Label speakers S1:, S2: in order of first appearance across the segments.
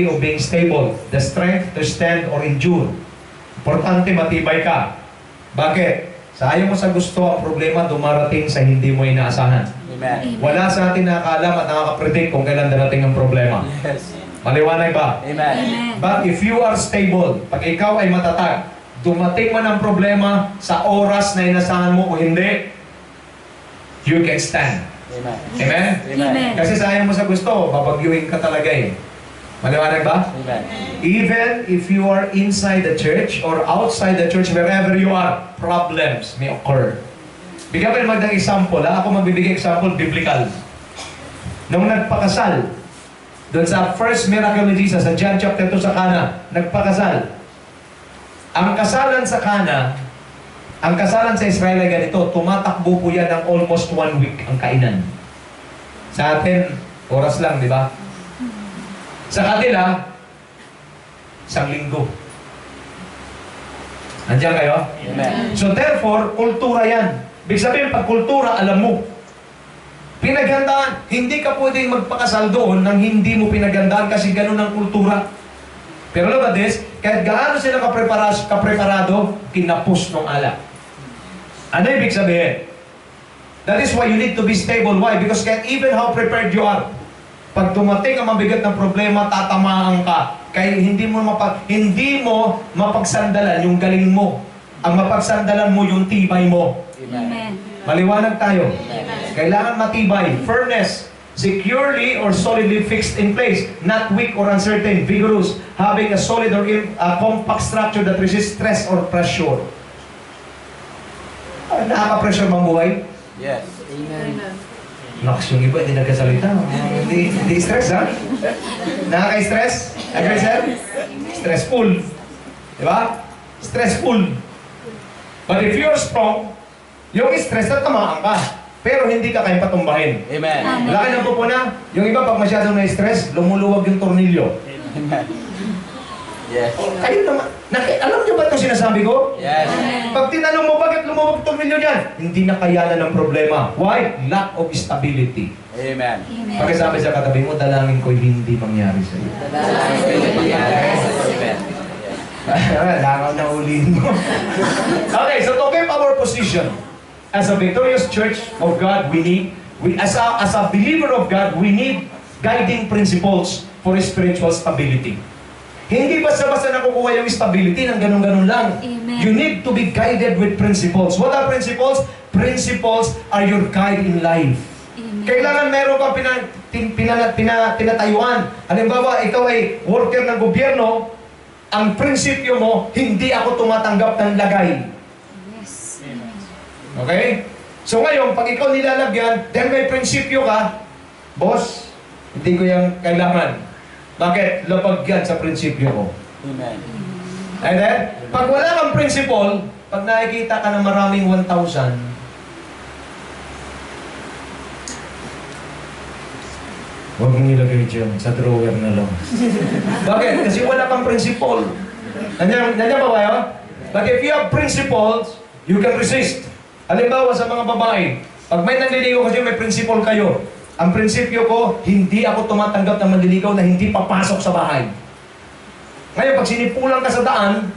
S1: quality of being stable, the strength to stand or endure. Importante matibay ka. Bakit? Sa ayaw mo sa gusto, ang problema dumarating sa hindi mo inaasahan.
S2: Amen.
S1: Wala sa atin nakakaalam at nakakapredict kung kailan darating ang problema.
S2: Yes.
S1: Maliwanag ba?
S2: Amen.
S1: But if you are stable, pag ikaw ay matatag, dumating man ang problema sa oras na inasahan mo o hindi, you can stand.
S2: Amen.
S1: Amen?
S3: Amen.
S1: Kasi sayang mo sa gusto, babagyuhin ka talaga eh. Maliwanag ba?
S2: Amen.
S1: Even if you are inside the church or outside the church, wherever you are, problems may occur. Bigyan ko naman ng example. Ako magbibigay example, biblical. Nung nagpakasal, doon sa first miracle ni Jesus, sa John chapter 2 sa Cana, nagpakasal. Ang kasalan sa Cana, ang kasalan sa Israel ay ganito, tumatakbo po yan ng almost 1 week ang kainan. Sa atin, oras lang, di ba? Sa kanila, 1 linggo. Andiyan kayo?
S2: Amen.
S1: So therefore, kultura yan. Ibig sabihin, pag kultura, alam mo. Pinaghandaan. Hindi ka pwedeng magpakasal doon nang hindi mo pinaghandaan kasi ganun ang kultura. Pero look at this, kahit gaano sila kapreparado, kinapos ng alak. Ano ibig sabihin? That is why you need to be stable. Why? Because even how prepared you are, pag dumating ang mabigat ng problema, tatamaan ka. Kaya hindi mo mapagsandalan yung galing mo. Ang mapagsandalan mo yung tibay mo.
S3: Amen.
S1: Maliwanag tayo.
S2: Amen.
S1: Kailangan matibay. Firmness. Securely or solidly fixed in place. Not weak or uncertain. Vigorous. Having a solid or compact structure that resists stress or pressure. Nakaka-pressure bang buhay?
S2: Yes.
S3: Amen.
S1: Naks, yung iba hindi nagkasalita. Hindi stress, ha? Nakaka-stress? Agree, sir? Stressful. Diba? Stressful. But if you're strong, yung stress na tamaan ka. Pero hindi ka kayang patumbahin.
S2: Amen.
S1: Laki ng pupo na. Yung iba, pag masyadong na-stress, lumuluwag yung tornilyo.
S2: Amen. Yes.
S1: Kayo naman. Alam niyo ba itong sinasabi ko?
S2: Yes.
S1: Pag tinanong mo, bakit lumawag yung tornilyo niyan? Hindi na kayanan ng problema. Why? Lack of stability.
S2: Amen.
S1: Pakisabi sa katabi mo, dalangin ko hindi mangyari sa iyo.
S2: Amen.
S1: Langaw na ulihin mo. Okay, so to keep our position as a victorious church of God, as a believer of God, we need guiding principles for spiritual stability. Hindi basta-basta nakukuha yung stability ng ganun-ganun lang.
S3: Amen.
S1: You need to be guided with principles. What are principles? Principles are your guide in life.
S3: Amen.
S1: Kailangan meron kang tinatayuan. Halimbawa, ikaw ay worker ng gobyerno, ang prinsipyo mo, hindi ako tumatanggap ng lagay.
S3: Yes.
S1: Okay? So ngayon, pag ikaw nilalagyan, then may prinsipyo ka, boss, hindi ko yung kailangan. Bakit? Lapag yan sa prinsipyo ko.
S2: Amen.
S1: And then, pag wala kang principle, pag nakikita ka ng maraming 1,000, huwag mong ilagay dyan, sa drawer na lang. Bakit? Kasi wala kang principle. Nandiyan ba kayo? But if you have principles, you can resist. Halimbawa sa mga babae, pag may nanliligaw kasi may principle kayo. Ang prinsipyo ko, hindi ako tumatanggap ng manliligaw na hindi papasok sa bahay. Ngayon, pag sinipulang ka sa daan,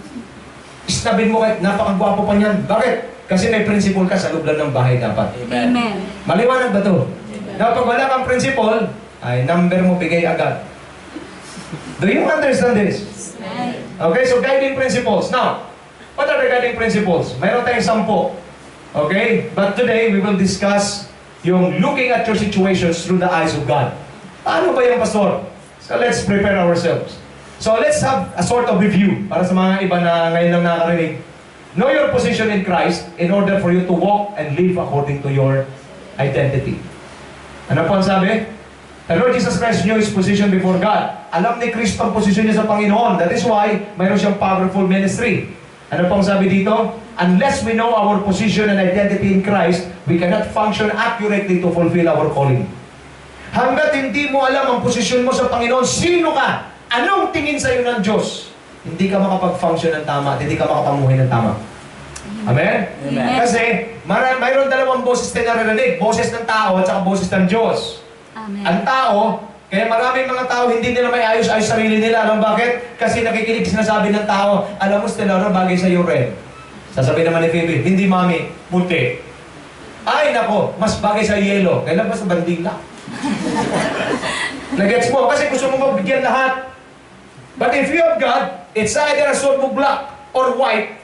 S1: isnabin mo kahit napakagwapo pa niyan. Bakit? Kasi may principle ka sa loob lang ng bahay dapat.
S2: Amen.
S3: Amen.
S1: Maliwanag ba ito? Na pag wala kang principle, ay number mo bigay agad. Do you understand this? Okay, so guiding principles. Now, what are the guiding principles? Mayroon tayong 10. Okay? But today, we will discuss yung looking at your situations through the eyes of God. Paano ba yung pastor? So let's prepare ourselves. So let's have a sort of review para sa mga iba na ngayon lang nakakarinig. Know your position in Christ in order for you to walk and live according to your identity. Ano po ang sabi? The Lord Jesus Christ knew His position before God. Alam ni Kristo ang posisyon niya sa Panginoon. That is why mayroon siyang powerful ministry. Ano pong sabi dito? Unless we know our position and identity in Christ, we cannot function accurately to fulfill our calling. Hanggat hindi mo alam ang posisyon mo sa Panginoon, sino ka? Anong tingin sa iyo ng Diyos? Hindi ka makapag-function ng tama at hindi ka makapamuhay ng tama. Amen?
S2: Amen.
S1: Kasi mayroon dalawang boses na naririnig. Boses ng tao at saka boses ng Diyos.
S3: Amen.
S1: Ang tao, Kaya maraming mga tao, hindi nila may ayos-ayos sarili nila. Alam bakit? Kasi nakikinig sinasabi ng tao, alam mo, Stella, bagay sa iyo red. Sasabihin naman ni Phoebe, hindi mami, puti. Ay, nako, mas bagay sa yellow. Kailan ba sa bandila? Nagets mo? Kasi gusto mo magbigyan lahat. But if you have God, it's either a suot mo black or white.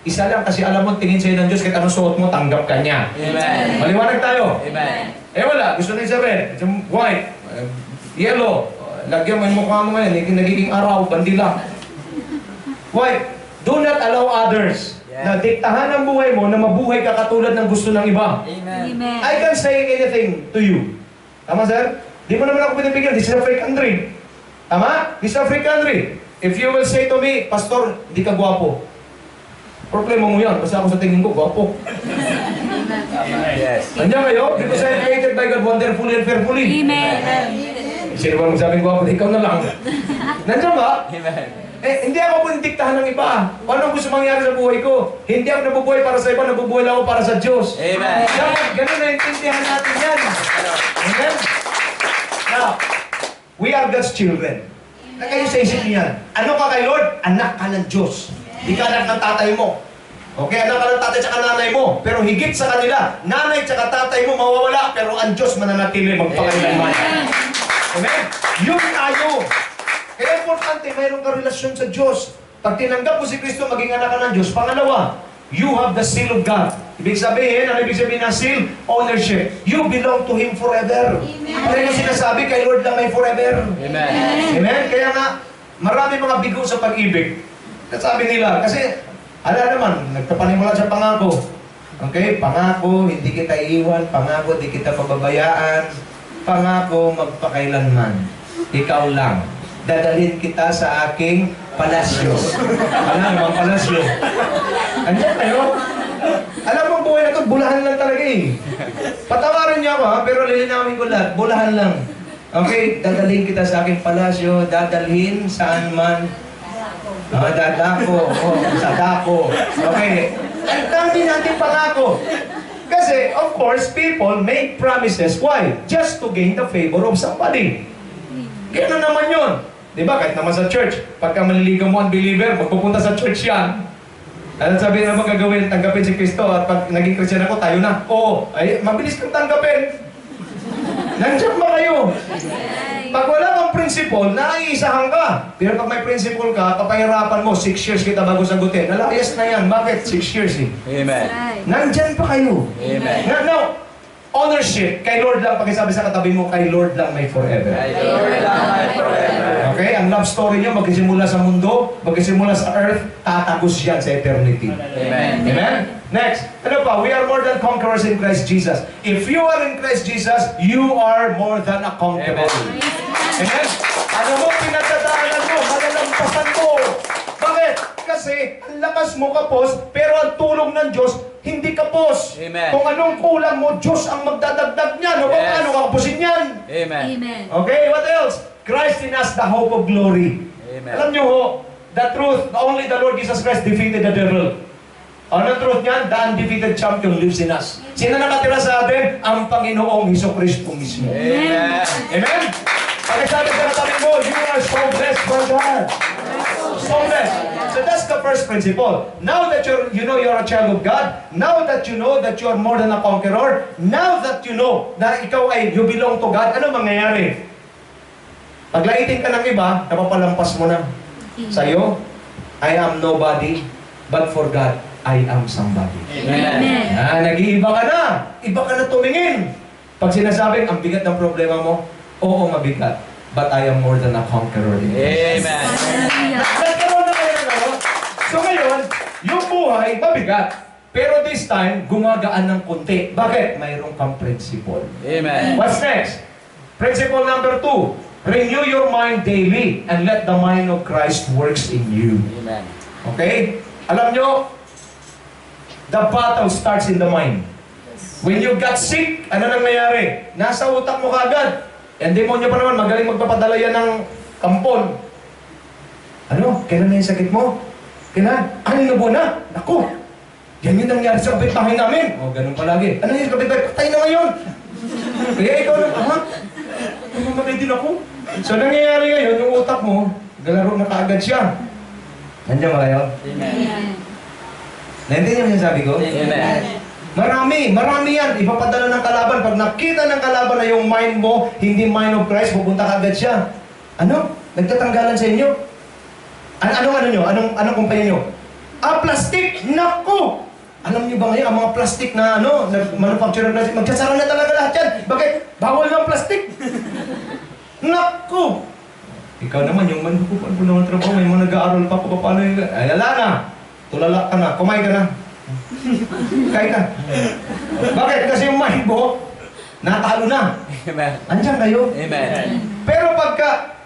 S1: Isa lang kasi alam mo, tingin sa'yo ng Diyos, kahit anong suot mo, tanggap ka niya.
S2: Amen.
S1: Maliwanag tayo.
S2: Amen.
S1: Eh wala, gusto na isa red, white, yellow. Lagyan mo yung mukha mo ngayon, nagiging araw, bandila. White, do not allow others na diktahan ang buhay mo na mabuhay ka katulad ng gusto ng iba.
S2: Amen.
S3: Amen.
S1: I can say anything to you. Tama, sir? Di mo naman ako pinipigil. This is a free country. Tama? This is a free country. If you will say to me, Pastor, di ka gwapo. Problema mo yan. Kasi ako sa tingin ko, gwapo.
S2: Yes.
S1: Nandiyan kayo? Because I am created by God wonderfully and fearfully.
S3: Amen.
S1: Sino ba magsabing gwapo? Ikaw na lang. Nandiyan ba?
S2: Amen.
S1: Hindi ako pundiktahan ng iba. Ano gusto mangyari sa buhay ko? Hindi ako nabubuhay para sa iba, nabubuhay lang ako para sa Diyos.
S2: Amen.
S1: Dapat ganun na intindihan natin yan. Amen? Now, we are God's children. Na kayo sa isip niyan. Ano ka kay Lord? Anak ka ng Diyos. Di ka anak ng tatay mo. Okay, anak ka ng tatay at nanay mo. Pero higit sa kanila, nanay at tatay mo mawawala, pero ang Diyos mananatili magpakailanman. Amen? Yun tayo. Kaya importante, mayroon ka relasyon sa Diyos. Pag tinanggap mo si Kristo, maging anak ka ng Diyos. Pangalawa, you have the seal of God. Ibig sabihin, ano ibig sabihin ng seal? Ownership. You belong to Him forever. Kaya yung sinasabi, kay Lord lang may forever.
S2: Amen.
S1: Amen? Kaya nga, marami mga bigo sa pag-ibig. Sabi nila, kasi, naman, nagpapanimula sa pangako. Okay? Pangako, hindi kita iiwan. Pangako, hindi kita pababayaan. Pangako, magpakailanman. Ikaw lang. Dadalhin kita sa aking palasyo. Ano naman palasyo? Andiyan kayo? Alam mo, buhay na ito, bulahan lang talaga eh. Patawarin niyo ako ha, pero lilinawin ko lahat, bulahan lang. Okay, dadalhin kita sa aking palasyo, dadalhin saan man. Dadako, sa dako. Okay, ang dami natin pangako. Kasi, of course, people make promises. Why? Just to gain the favor of somebody. Gano'n naman yun. Diba? Kahit naman sa church, pagka maliligaw mo ang believer, magpupunta sa church yan. Ano sabi naman gagawin? Tanggapin si Kristo at pag naging Christian ako, tayo na. Oo, ay, mabilis kang tanggapin. Nandiyan ba kayo? Pag wala kang principle, naiisahan ka. Pero pag may principle ka, kapahirapan mo, 6 years kita bago sagutin. Nalayas na yan. Bakit? 6 years eh.
S2: Amen.
S1: Nandyan pa kayo.
S2: Amen.
S1: Now, ownership, kay Lord lang, pakisabi sa katabi mo, kay Lord lang may forever.
S2: Kay Lord lang may forever.
S1: Okay? Ang love story niyo, magsisimula sa mundo, magsisimula sa earth, tatagos yan sa eternity.
S2: Amen.
S1: Amen? Next, ano pa? We are more than conquerors in Christ Jesus. If you are in Christ Jesus, you are more than a conqueror. Amen? Ano mo, pinagdadaanan mo, malalampasan mo. Bakit? Kasi, ang lakas mo kapos, pero ang tulong ng Diyos, hindi kapos.
S2: Amen.
S1: Kung anong kulang mo, Diyos ang magdadagdag niyan. O kung
S2: Yes.
S1: ano kapusin niyan.
S2: Amen.
S3: Amen.
S1: Okay, what else? Christ in us, the hope of glory.
S2: Amen.
S1: Alam niyo ho, the truth, only the Lord Jesus Christ defeated the devil. Ano truth niyan? The undefeated champion lives in us. Sino nakatira sa atin? Ang Panginoong Hesukristo mismo.
S2: Amen.
S1: Amen? Pagkasabi sa katabi mo, you are so blessed by God. So blessed. So that's the first principle. Now that you know you're a child of God, now that you know that you are more than a conqueror, now that you know na ikaw ay you belong to God, ano mangyayari? Paglaitin ka ng iba, napapalampas mo na. Sa'yo, I am nobody, but for God, I am somebody.
S2: Amen.
S1: Nag-iiba ka na. Iba ka na tumingin. Pag sinasabing, ang bigat ng problema mo, oo, mabigat. But I am more than a conqueror in Christ.
S2: Amen.
S1: Nagkaroon na kayo ng ano? So ngayon, yung buhay, mabigat. Pero this time, gumagaan ng konti. Bakit? Mayroon kang principle.
S2: Amen.
S1: What's next? Principle number 2. Renew your mind daily and let the mind of Christ works in you.
S2: Amen.
S1: Okay? Alam nyo, the battle starts in the mind. When you got sick, ano nangyayari? Nasa utak mo kagad. Ang demonyo pa naman, magaling magpapadala yan ng kampon. Ano? Kailan na yung sakit mo? Kailan? Ano na? Naku! Yan yung nangyari sa kapitbahay namin. O, ganun palagi. Ano yung kapitbahay? Patay na ngayon! Kaya ikaw na, Mamamatay din ako. So, nangyayari ngayon, yung utak mo, galaro na kaagad siya. Nandiyan ba kayo?
S2: Amen.
S1: Naintindihan mo yung sabi ko?
S2: Amen.
S1: Marami yan. Ipapadala ng kalaban. Pag nakita ng kalaban na yung mind mo, hindi mind of Christ, pupunta ka agad siya. Ano? Nagtatanggalan sa inyo? Ano nyo? Anong kumpanya nyo? Plastic! Naku! Alam niyo ba ngayon, ang mga plastic na manufacturer na plastic, magsasara na talaga lahat yan. Bakit? Bawal ng plastic! Naku! Ikaw naman, yung manukupan ko naman trabaho, may mga nag-aaral pa kung paano yung... Ay, ala na! Tulala ka na, kumain ka na. Kain ka. Bakit? Kasi yung mind mo, natalo na.
S2: Amen.
S1: Andiyan kayo.
S2: Amen.
S1: Pero pagka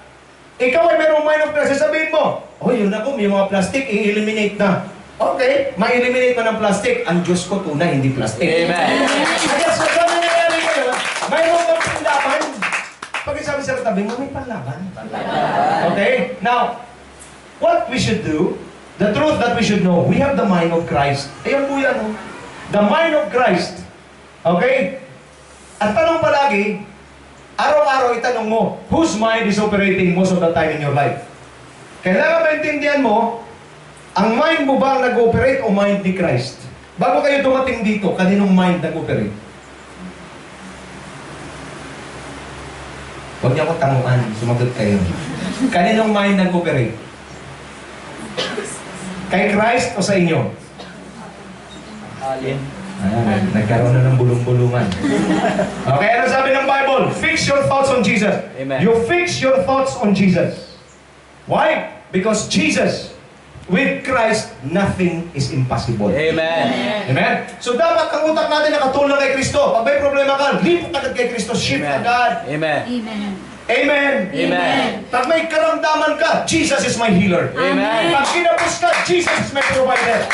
S1: ikaw ay merong mind of Christ, sabihin mo, oh, yun ako, may mga plastic, i-eliminate na. Okay, ma-eliminate mo ng plastic. Ang Diyos ko tunay, hindi plastic.
S2: Amen.
S1: Kaya sa nangyayari ngayon, mayroon kang panlaban. Pag sabi sa katabi mo, may panlaban. Okay? Now, what we should do, the truth that we should know, we have the mind of Christ. Ayan po yan. Oh. The mind of Christ. Okay? At tanong palagi, araw-araw itanong mo, whose mind is operating most of the time in your life? Kailangan maintindihan mo, ang mind mo ba ang nag-ooperate o mind ni Christ? Bago kayo dumating dito, kaninong mind nag-ooperate? Huwag niyo ako tanguan, sumagot kayo. Kaninong mind nag-ooperate? Kay Christ o sa inyo?
S2: Alin.
S1: Ayan, nagkaroon na ng bulong-bulungan. Okay, ano sabi ng Bible? Fix your thoughts on Jesus.
S2: Amen.
S1: You fix your thoughts on Jesus. Why? Because Jesus, with Christ, nothing is impossible.
S2: Amen.
S1: Amen? So dapat ang utak natin nakatulong kay Kristo. Pag may problema ka, lipat agad kay Kristo. Shift
S2: Amen.
S1: agad.
S2: Amen.
S3: Amen.
S1: Amen.
S2: Amen.
S1: Pag may karamdaman ka, Jesus is my healer.
S2: Amen.
S1: Pag kinapos ka, Jesus is my provider.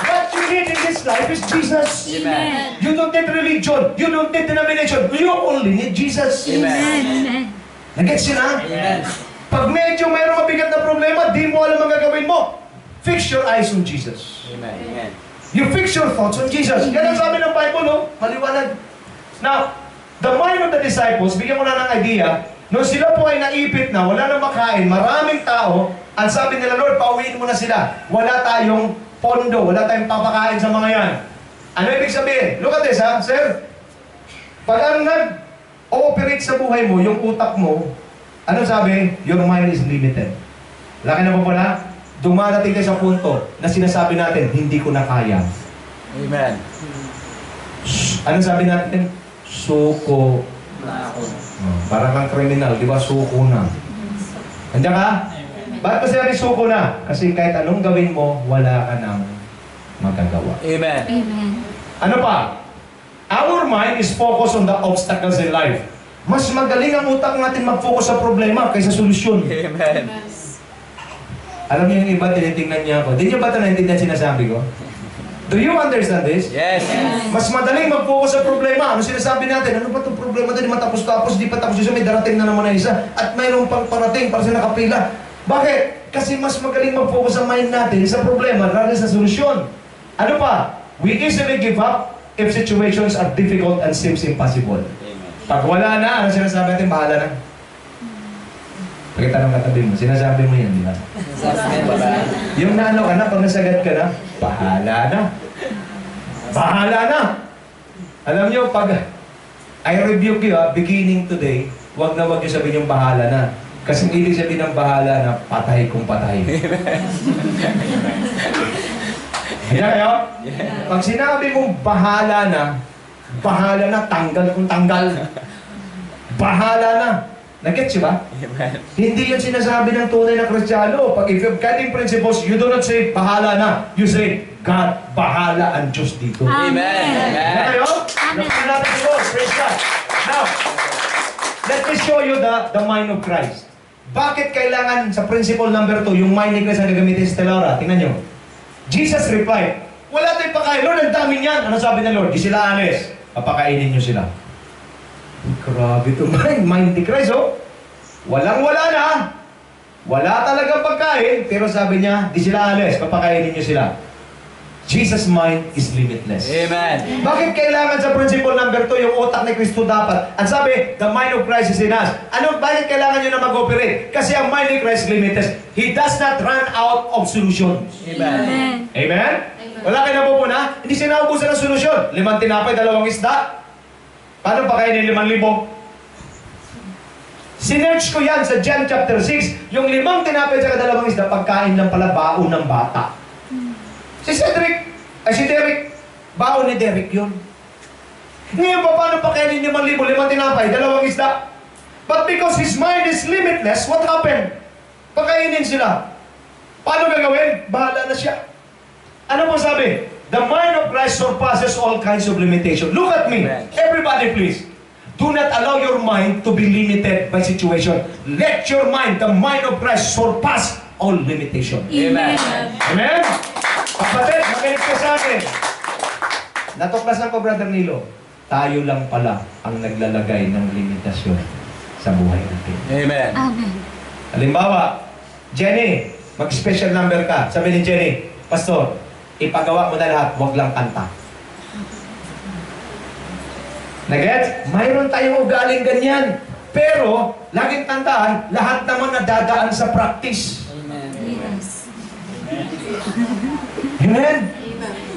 S1: What you need in this life is Jesus.
S2: Amen.
S1: You don't need religion. You don't need denomination. You only need Jesus.
S2: Amen.
S3: Amen.
S1: Nag-gets yun, ha?
S2: Amen.
S1: Pag medyo mayroong mabigat na problema, di mo alam ang gagawin mo. Fix your eyes on Jesus.
S2: Amen. Amen.
S1: You fix your thoughts on Jesus. Yan ang sabi ng Bible, no? Maliwanag. Now, the mind of the disciples, bigyan mo na ng idea, nung sila po ay naipit na, wala nang makain, maraming tao, ang sabi nila, Lord, pauwiin mo na sila. Wala tayong pondo, wala tayong papakain sa mga yan. Ano ibig sabihin? Look at this, ha, sir. Pag ang nag-ooperate sa buhay mo, yung utak mo, ano sabi? Your mind is limited. Laki na po pala, dumadating tayo sa punto na sinasabi natin, hindi ko na kaya.
S2: Amen.
S1: Ano sabi natin? Suko. Parang kang kriminal, di ba? Suko na. Andiyan ka? Bakit pa sinabi suko na? Kasi kahit anong gawin mo, wala ka nang magagawa.
S2: Amen.
S3: Amen.
S1: Ano pa? Our mind is focused on the obstacles in life. Mas magaling ang utak natin mag-focus sa problema kaysa solusyon.
S2: Amen.
S1: Alam niyo yung iba, tinitingnan niya ako. Di niyo ba ito naintindihan sinasabi ko? Do you understand this?
S2: Yes.
S1: Mas madaling mag-focus sa problema. Ano sinasabi natin? Ano ba itong problema ito? Di matapos-tapos, di pa tapos isa, may darating na naman na isa. At mayroong pang parating para sila nakapila. Bakit? Kasi mas magaling mag-focus ang mind natin sa problema rather sa solusyon. Ano pa? We easily give up if situations are difficult and seems impossible. Pag wala na, ano sinasabi natin? Bahala na. Pagkita ng katabi mo, sinasabi mo yan, di ba? Yung naano ka na, pag nasagad ka na, bahala na. Bahala na! Alam nyo, pag I rebuke you, beginning today, wag na wag nyo sabihin yung bahala na. Kasi ibig sabihin ng bahala na, patay kung patay. Hindi kayo? Pag sinabi mong bahala na, tanggal kung tanggal. Bahala na. Nag-gets ba?
S2: Amen.
S1: Hindi yan sinasabi ng tunay na Kristiyano. Pag if you have guiding principles, you do not say, bahala na. You say, God, bahala ang Diyos dito.
S2: Amen.
S1: Hindi
S2: Amen.
S1: kayo?
S3: Amen.
S1: Lapitan natin si Lord. Praise God. Now, let me show you the mind of Christ. Bakit kailangan sa principle number 2, yung mind ni Christ ang gagamitin sa Telora? Tingnan nyo. Jesus replied, wala tayong pakain. Lord, ang dami niyan. Ano sabi ng Lord? Di sila alis. Papakainin nyo sila. Grabe ito. Mind ni Christ, oh. Walang-wala na. Wala talagang pagkain. Pero sabi niya, di sila alis. Papakainin nyo sila. Jesus' mind is limitless.
S2: Amen.
S1: Bakit kailangan sa principle number 2 yung utak ni Kristo dapat? Ang sabi, the mind of Christ is in us. Bakit kailangan nyo na mag-operate? Kasi ang mind ni Christ is limitless. He does not run out of solutions.
S2: Amen.
S1: Amen? Wala kayo napupuna? Hindi siya naubusan ng solusyon. 5 tinapay, 2 isda. Paano pa kainin 5,000? Sinerch ko yan sa John chapter 6. Yung 5 tinapay at 2 isda, pagkain lang pala baon ng bata. Si Derek, baon ni Derek yun. Ngayon pa, paano pa kainin 5,000, 5 tinapay, 2 isda? But because his mind is limitless, what happened? Pakainin sila. Paano gagawin? Bahala na siya. Ano po sabi? The mind of Christ surpasses all kinds of limitation. Look at me. Everybody please. Do not allow your mind to be limited by situation. Let your mind, the mind of Christ, surpass all limitation.
S2: Amen.
S1: Amen? Kapatid, makinig ka sa akin. Natuklasan ko, Brother Nilo, tayo lang pala ang naglalagay ng limitasyon sa buhay natin.
S2: Amen.
S3: Amen.
S1: Halimbawa, Jenny, mag-special number ka. Sabi ni Jenny, Pastor, ipagawa mo na lahat, huwag lang kanta. Nagets? Mayroon tayong ugaling ganyan. Pero, laging tandaan, lahat naman nadadaan sa practice.
S3: Yes.
S1: Amen?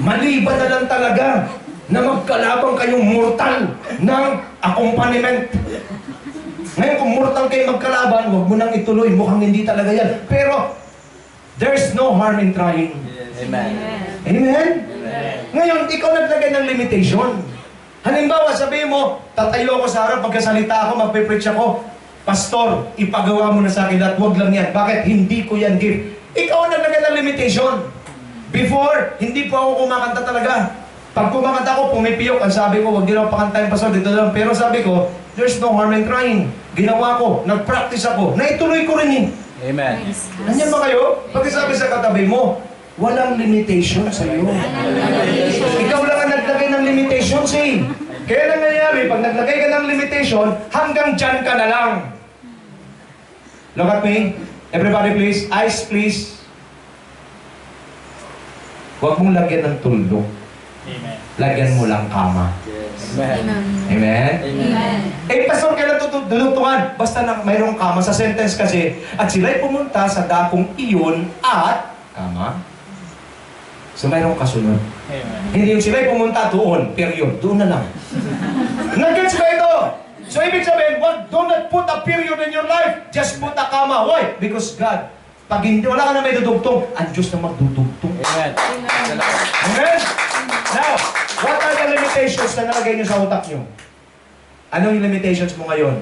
S1: Maliban na lang talaga na magkalabang kayong mortal ng accompaniment. Ngayon, kung mortal kayo magkalaban, huwag mo nang ituloy. Mukhang hindi talaga yan. Pero, there's no harm in trying.
S2: Amen.
S1: Amen? Ngayon, ikaw naglagay ng limitation. Halimbawa, sabihin mo, tatayo ako sa harap, pagkasalita ako, magpe-preach ako, Pastor, ipagawa mo na sa akin at huwag lang yan. Bakit? Hindi ko yan gift. Ikaw ang naglagay ng limitation. Before, hindi po ako kumakanta talaga. Pag kumakanta ako, pumipiyok. Ang sabi ko, huwag din ako pakantayin, Pastor, dito lang. Pero sabi ko, there's no harm in trying. Ginawa ko, nag-practice ako, naituloy ko rin
S2: Amen.
S1: Nandiyan ba kayo? Pagkasabi sa katabi mo, walang limitation sa iyo. Ikaw lang ang naglagay ng limitations eh. Kaya nangyayari, pag naglagay ka ng limitation, hanggang dyan ka na lang. Look at me. Everybody please. Eyes please. Huwag mong lagyan ng tuldo.
S2: Amen.
S1: Lagyan mo lang kama.
S2: Amen.
S1: Amen?
S3: Amen.
S1: Eh, pastor, kailan tutulungan? Basta na mayroong kama sa sentence kasi, at sila'y pumunta sa dakong iyon at kama. So, mayroong kasunod.
S2: Amen.
S1: Hindi yung sila'y pumunta doon, period. Doon na lang. Nag-gets ba ito? So, ibig sabihin, do not put a period in your life. Just put a comma. Why? Because God, pag hindi, wala ka na may dudugtong, ang Diyos na magdudugtong.
S2: Amen.
S1: Amen? Now, what are the limitations na nalagay nyo sa utak nyo? Anong yung limitations mo ngayon?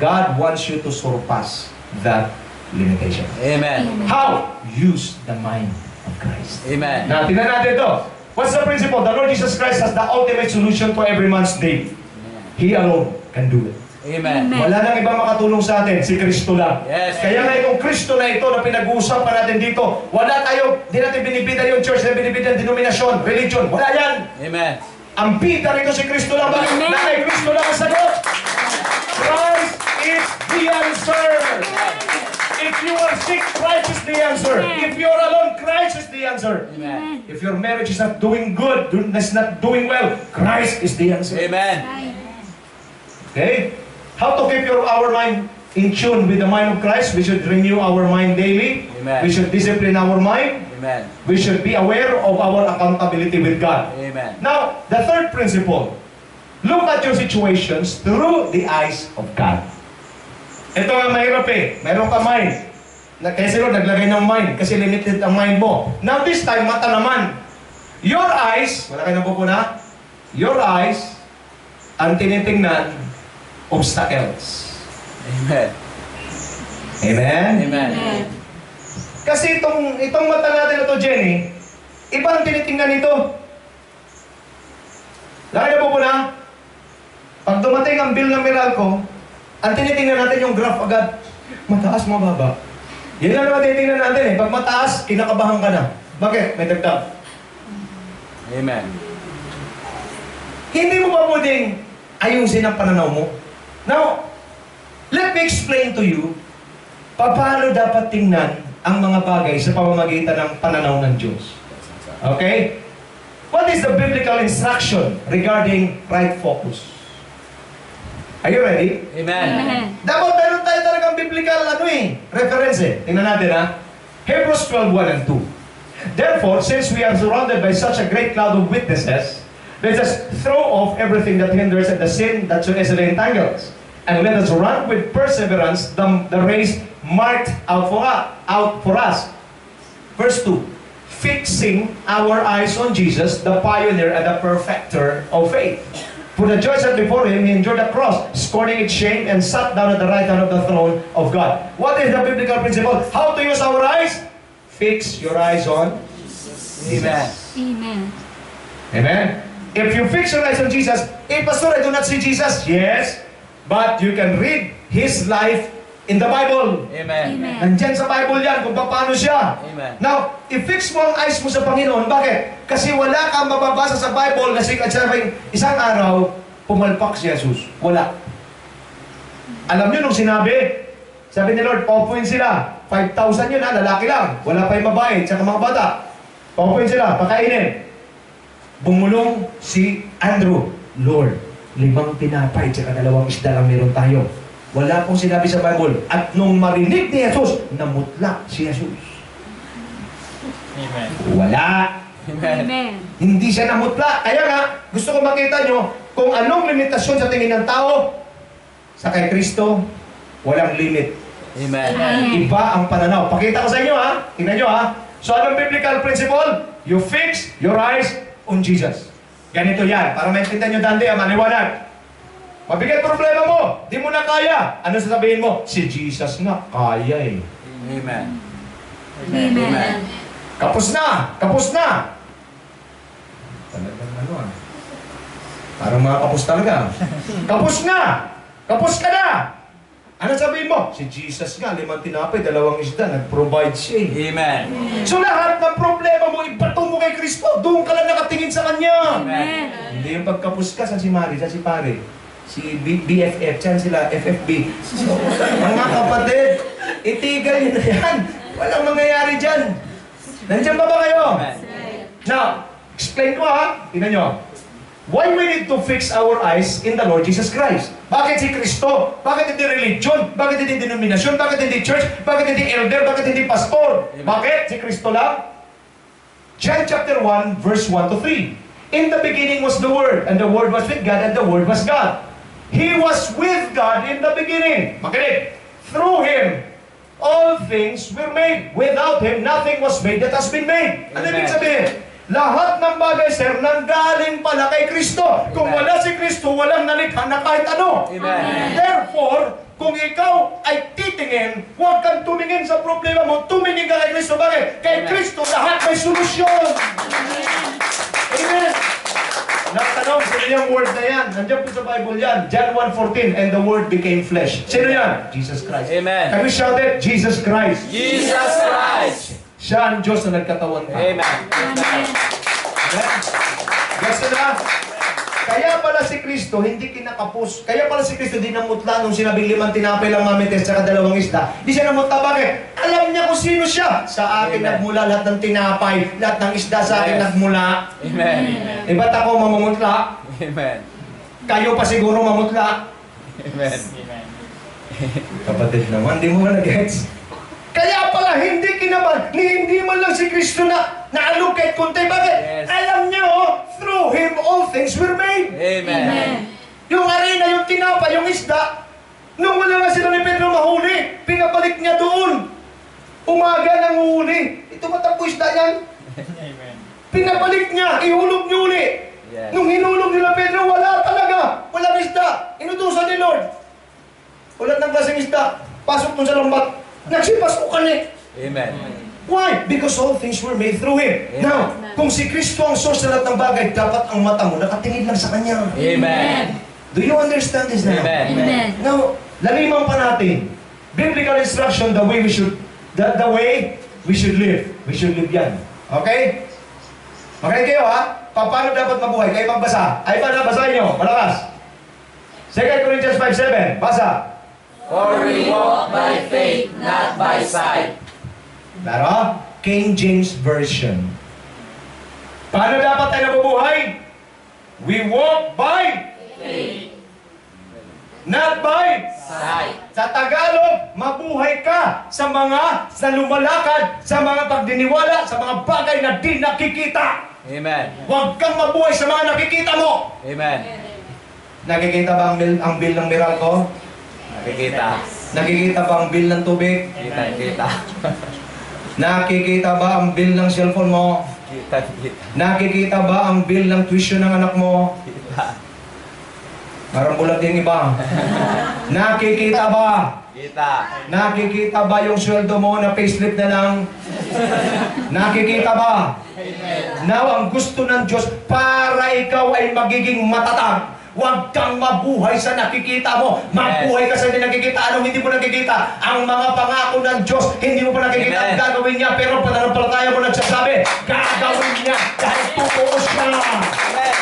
S1: God wants you to surpass that limitation.
S2: Amen.
S1: How? Use the mind of Christ.
S2: Amen.
S1: Now, tingnan natin ito. What's the principle? The Lord Jesus Christ has the ultimate solution to every man's need. He alone can do it.
S2: Amen.
S1: Wala nang ibang makatulong sa atin, si Kristo lang.
S2: Yes.
S1: Kaya nga itong Kristo na ito na pinag-uusapan natin dito, wala tayo, di natin binibida yung church na binibida yung denominasyon, religion. Wala yan.
S2: Amen.
S1: Ang bida rito si Kristo lang. Bakit?
S3: Amen.
S1: Dahil Kristo lang ang sagot. Christ is the answer. If you are sick, Christ is the answer. If you are alone, Christ is the answer.
S2: Amen.
S1: If your marriage is not doing good, is not doing well, Christ is the answer.
S2: Amen.
S1: Okay? How to keep our mind in tune with the mind of Christ? We should renew our mind daily.
S2: Amen.
S1: We should discipline our mind.
S2: Amen.
S1: We should be aware of our accountability with God.
S2: Amen.
S1: Now, the third principle, look at your situations through the eyes of God. Ito nga mahirap eh. Mayroon ka mind. Kaya sila naglagay ng mind kasi limited ang mind mo. Now this time, mata naman. Your eyes, wala kayo napupuna? Your eyes, ang tinitingnan, obstacles.
S2: Amen.
S1: Amen?
S2: Amen.
S1: Kasi itong mata natin na to, Jenny, iba ang tinitingnan nito. Laki na po na, pag dumating ang bill ng Meralco, ang tinitingnan natin yung graph agad. Mataas, mababa. Yan lang naman tinitingnan natin eh. Pag mataas, kinakabahan ka na. Bakit? May dagdag.
S2: Amen.
S1: Hindi mo ba pwedeng ayusin ang pananaw mo? Now, let me explain to you paano dapat tingnan ang mga bagay sa pamamagitan ng pananaw ng Diyos. Okay? What is the biblical instruction regarding right focus? Are you ready?
S2: Amen.
S1: Dapat meron tayo talagang biblical reference Tingnan natin Hebrews 12:1 and 2. Therefore, since we are surrounded by such a great cloud of witnesses, let us throw off everything that hinders and the sin that so easily entangles. And let us run with perseverance the race marked out for us. Verse 2. Fixing our eyes on Jesus, the pioneer and the perfecter of faith. For the joy set before him, he endured the cross, scorning its shame, and sat down at the right hand of the throne of God. What is the biblical principle? How to use our eyes? Fix your eyes on
S2: Amen.
S3: Amen.
S1: Amen. If you fix your eyes on Jesus, Pastor, I do not see Jesus. Yes, but you can read His life in the Bible.
S2: Amen.
S3: Amen.
S1: Nandyan sa Bible yan kung paano siya.
S2: Amen.
S1: Now, i-fix mo ang eyes mo sa Panginoon. Bakit? Kasi wala kang mababasa sa Bible na sabing isang araw, pumalpak si Jesus. Wala. Alam niyo nung sinabi, sabi ni Lord, paupuin sila. 5,000 yun lalaki lang. Wala pa yung babae, tsaka mga bata. Paupuin sila, pakainin. Bumulong si Andrew. Lord, 5 tinapay, tsaka 2 isda lang meron tayo. Wala pong sinabi sa Bible. At nung marinig ni Jesus, namutla si Jesus.
S4: Amen.
S1: Wala.
S2: Amen.
S3: Amen.
S1: Hindi siya namutla. Kaya nga, gusto ko makita nyo kung anong limitasyon sa tingin ng tao. Sa kay Kristo, walang limit.
S2: Amen.
S1: Iba ang pananaw. Pakita ko sa inyo Tingnan nyo So anong biblical principle? You fix your eyes on Jesus. Ganito yan. Para maintindihan nyo dante, maliwanag. Mabigat problema mo, di mo na kaya. Ano sasabihin mo? Si Jesus nga, kaya
S2: Amen.
S3: Amen.
S1: Kapos na! Kapos na! Talagang Parang mga kapos talaga. Kapos na! Kapos ka na! Ano sabihin mo? Si Jesus nga, 5 tinapay, 2 isda, nag-provide siya
S2: Amen.
S1: So lahat ng problema mo, ibato mo kay Kristo. Doon ka lang nakatingin sa Kanya.
S3: Amen.
S1: Hindi yung pagkapos ka, saan si Mari, saan si Pare? Si BFF, saan sila FFB. So, mga kapatid, itigil nyo na yan. Walang mangyayari dyan. Nandiyan ba kayo?
S2: Amen.
S1: Now, explain ko Tingnan nyo. Why we need to fix our eyes in the Lord Jesus Christ? Bakit si Kristo? Bakit hindi religion? Bakit hindi denominasyon? Bakit hindi church? Bakit hindi elder? Bakit hindi pastor?
S2: Amen.
S1: Bakit si Kristo lang? John chapter 1, verse 1 to 3. In the beginning was the Word, and the Word was with God, and the Word was God. He was with God in the beginning. Makinig. Through Him, all things were made. Without Him, nothing was made that has been made. Ano
S2: Amen.
S1: ibig sabihin? Lahat ng bagay, sir, nanggaling pala kay Kristo. Kung
S2: Amen.
S1: wala si Kristo, walang nalikha na kahit ano.
S2: Amen.
S1: Therefore, kung ikaw ay titingin, huwag kang tumingin sa problema mo, tumingin ka kay Kristo. Bakit? Kay
S2: Amen.
S1: Kristo, lahat may solusyon. Amen. Nagtanong, sino yung word na yan? Nandiyan po sa Bible yan. John 1:14, and the word became flesh. Sino yan? Jesus Christ.
S2: Amen.
S1: Can we shout it? Jesus Christ.
S2: Jesus Christ.
S1: Siya ang Diyos na nagkatawan ka.
S2: Amen.
S3: Amen.
S1: Amen? Gusto na? Kaya pala si Kristo, hindi kinakapos. Kaya pala si Kristo, di namutla nung sinabing 5 tinapay lang mamites tsaka 2 isda. Di siya namutla. Bakit? Alam niya kung sino siya. Sa akin
S2: Amen.
S1: nagmula lahat ng tinapay, lahat ng isda sa akin
S2: Yes.
S1: nagmula.
S2: Amen.
S1: Ba't ako mamumutla?
S2: Amen.
S1: Kayo pa siguro mamutla.
S2: Amen.
S4: Amen.
S1: Kapatid naman, di mo na gets. Kaya pala hindi kinaban, hindi man lang si Kristo na naalog kahit konti. Bakit?
S2: Yes.
S1: Alam niyo, through Him all things were made.
S2: Amen.
S1: Yung arena, yung tinapa, yung isda, nung wala nga sila ni Pedro mahuli, pinabalik niya doon. Umaga nang huli. Ito matang isda yan.
S4: Amen.
S1: Pinabalik niya, ihulog niya uli.
S2: Yes.
S1: Nung hinulog nila Pedro, wala talaga. Walang isda. Inutusan ni Lord. Ulat ng klaseng isda. Pasok doon sa lambat. Nagsipasukan
S2: Amen.
S1: Why? Because all things were made through Him.
S2: Amen.
S1: Now, kung si Kristo ang source na lahat ng bagay, dapat ang mata mo nakatingin lang sa Kanya.
S2: Amen.
S1: Do you understand this now?
S2: Amen.
S3: Amen.
S1: Now, laliman pa natin. Biblical instruction, the way we should live. We should live yan. Okay? Makinig kayo Paano dapat mabuhay? Kayo magbasa. Ay ba, basahin nyo. Malakas. 2 Corinthians 5:7. Basa.
S2: For we walk by faith, not by sight.
S1: Claro? King James Version. Paano dapat tayo nabubuhay? We walk by
S2: Faith.
S1: not by.
S2: Sight.
S1: Sa Tagalog, mabuhay ka sa lumalakad, sa mga pagdiniwala, sa mga bagay na di nakikita.
S2: Amen.
S1: Huwag kang mabuhay sa mga nakikita mo.
S2: Amen.
S1: Nakikita ba ang bill ng Meralco?
S2: Nakikita.
S1: Nakikita ba ang bill ng tubig?
S2: Kita, kita.
S1: Nakikita ba ang bill ng cellphone mo?
S2: Kita, kita.
S1: Nakikita ba ang bill ng tuition ng anak mo?
S2: Kita.
S1: Parang bulag yung iba. Nakikita ba?
S2: Kita.
S1: Nakikita ba yung sweldo mo na payslip na lang? Nakikita ba? Now, ang gusto ng Diyos para ikaw ay magiging matatag. Huwag kang mabuhay sa nakikita mo. Mabuhay ka sa hindi nakikita. Anong hindi mo nakikita? Ang mga pangako ng Diyos, hindi mo pa nakikita ang
S2: Amen.
S1: gagawin niya. Pero pananampalataya mo nagsasabi, gagawin niya dahil totoo siya.
S2: Amen.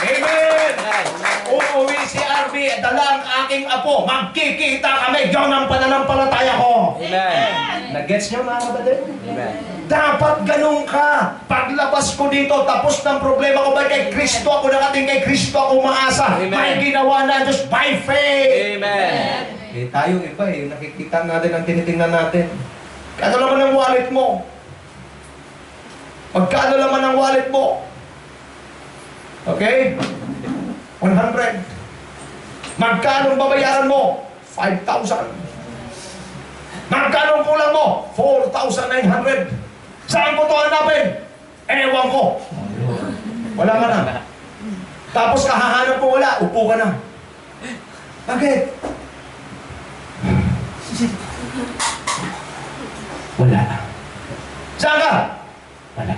S1: Amen!
S2: Amen.
S1: Uuwi si RB, dala ang aking apo. Magkikita kami. Yan ang pananampalataya ko.
S2: Amen.
S1: Nag-gets niyo mga kapatid?
S2: Amen.
S1: Dapat ganun ka. Paglabas ko dito, tapos ng problema ko ba kay Kristo ako nakating kay Kristo ako umaasa.
S2: Amen.
S1: May ginawa na Diyos by faith.
S2: Amen.
S1: Eh tayo iba nakikita natin ang tinitingnan natin. Kano laman ang wallet mo? Magkano laman ang wallet mo? Okay? 100. Magkano ang babayaran mo? 5,000. Magkano ang kulang mo? 4,900. Saan ko ito hanapin? Ewan ko. Wala ka na. Tapos kahahanap mo wala, upo ka na. Bakit? Wala. Saan ka? Wala.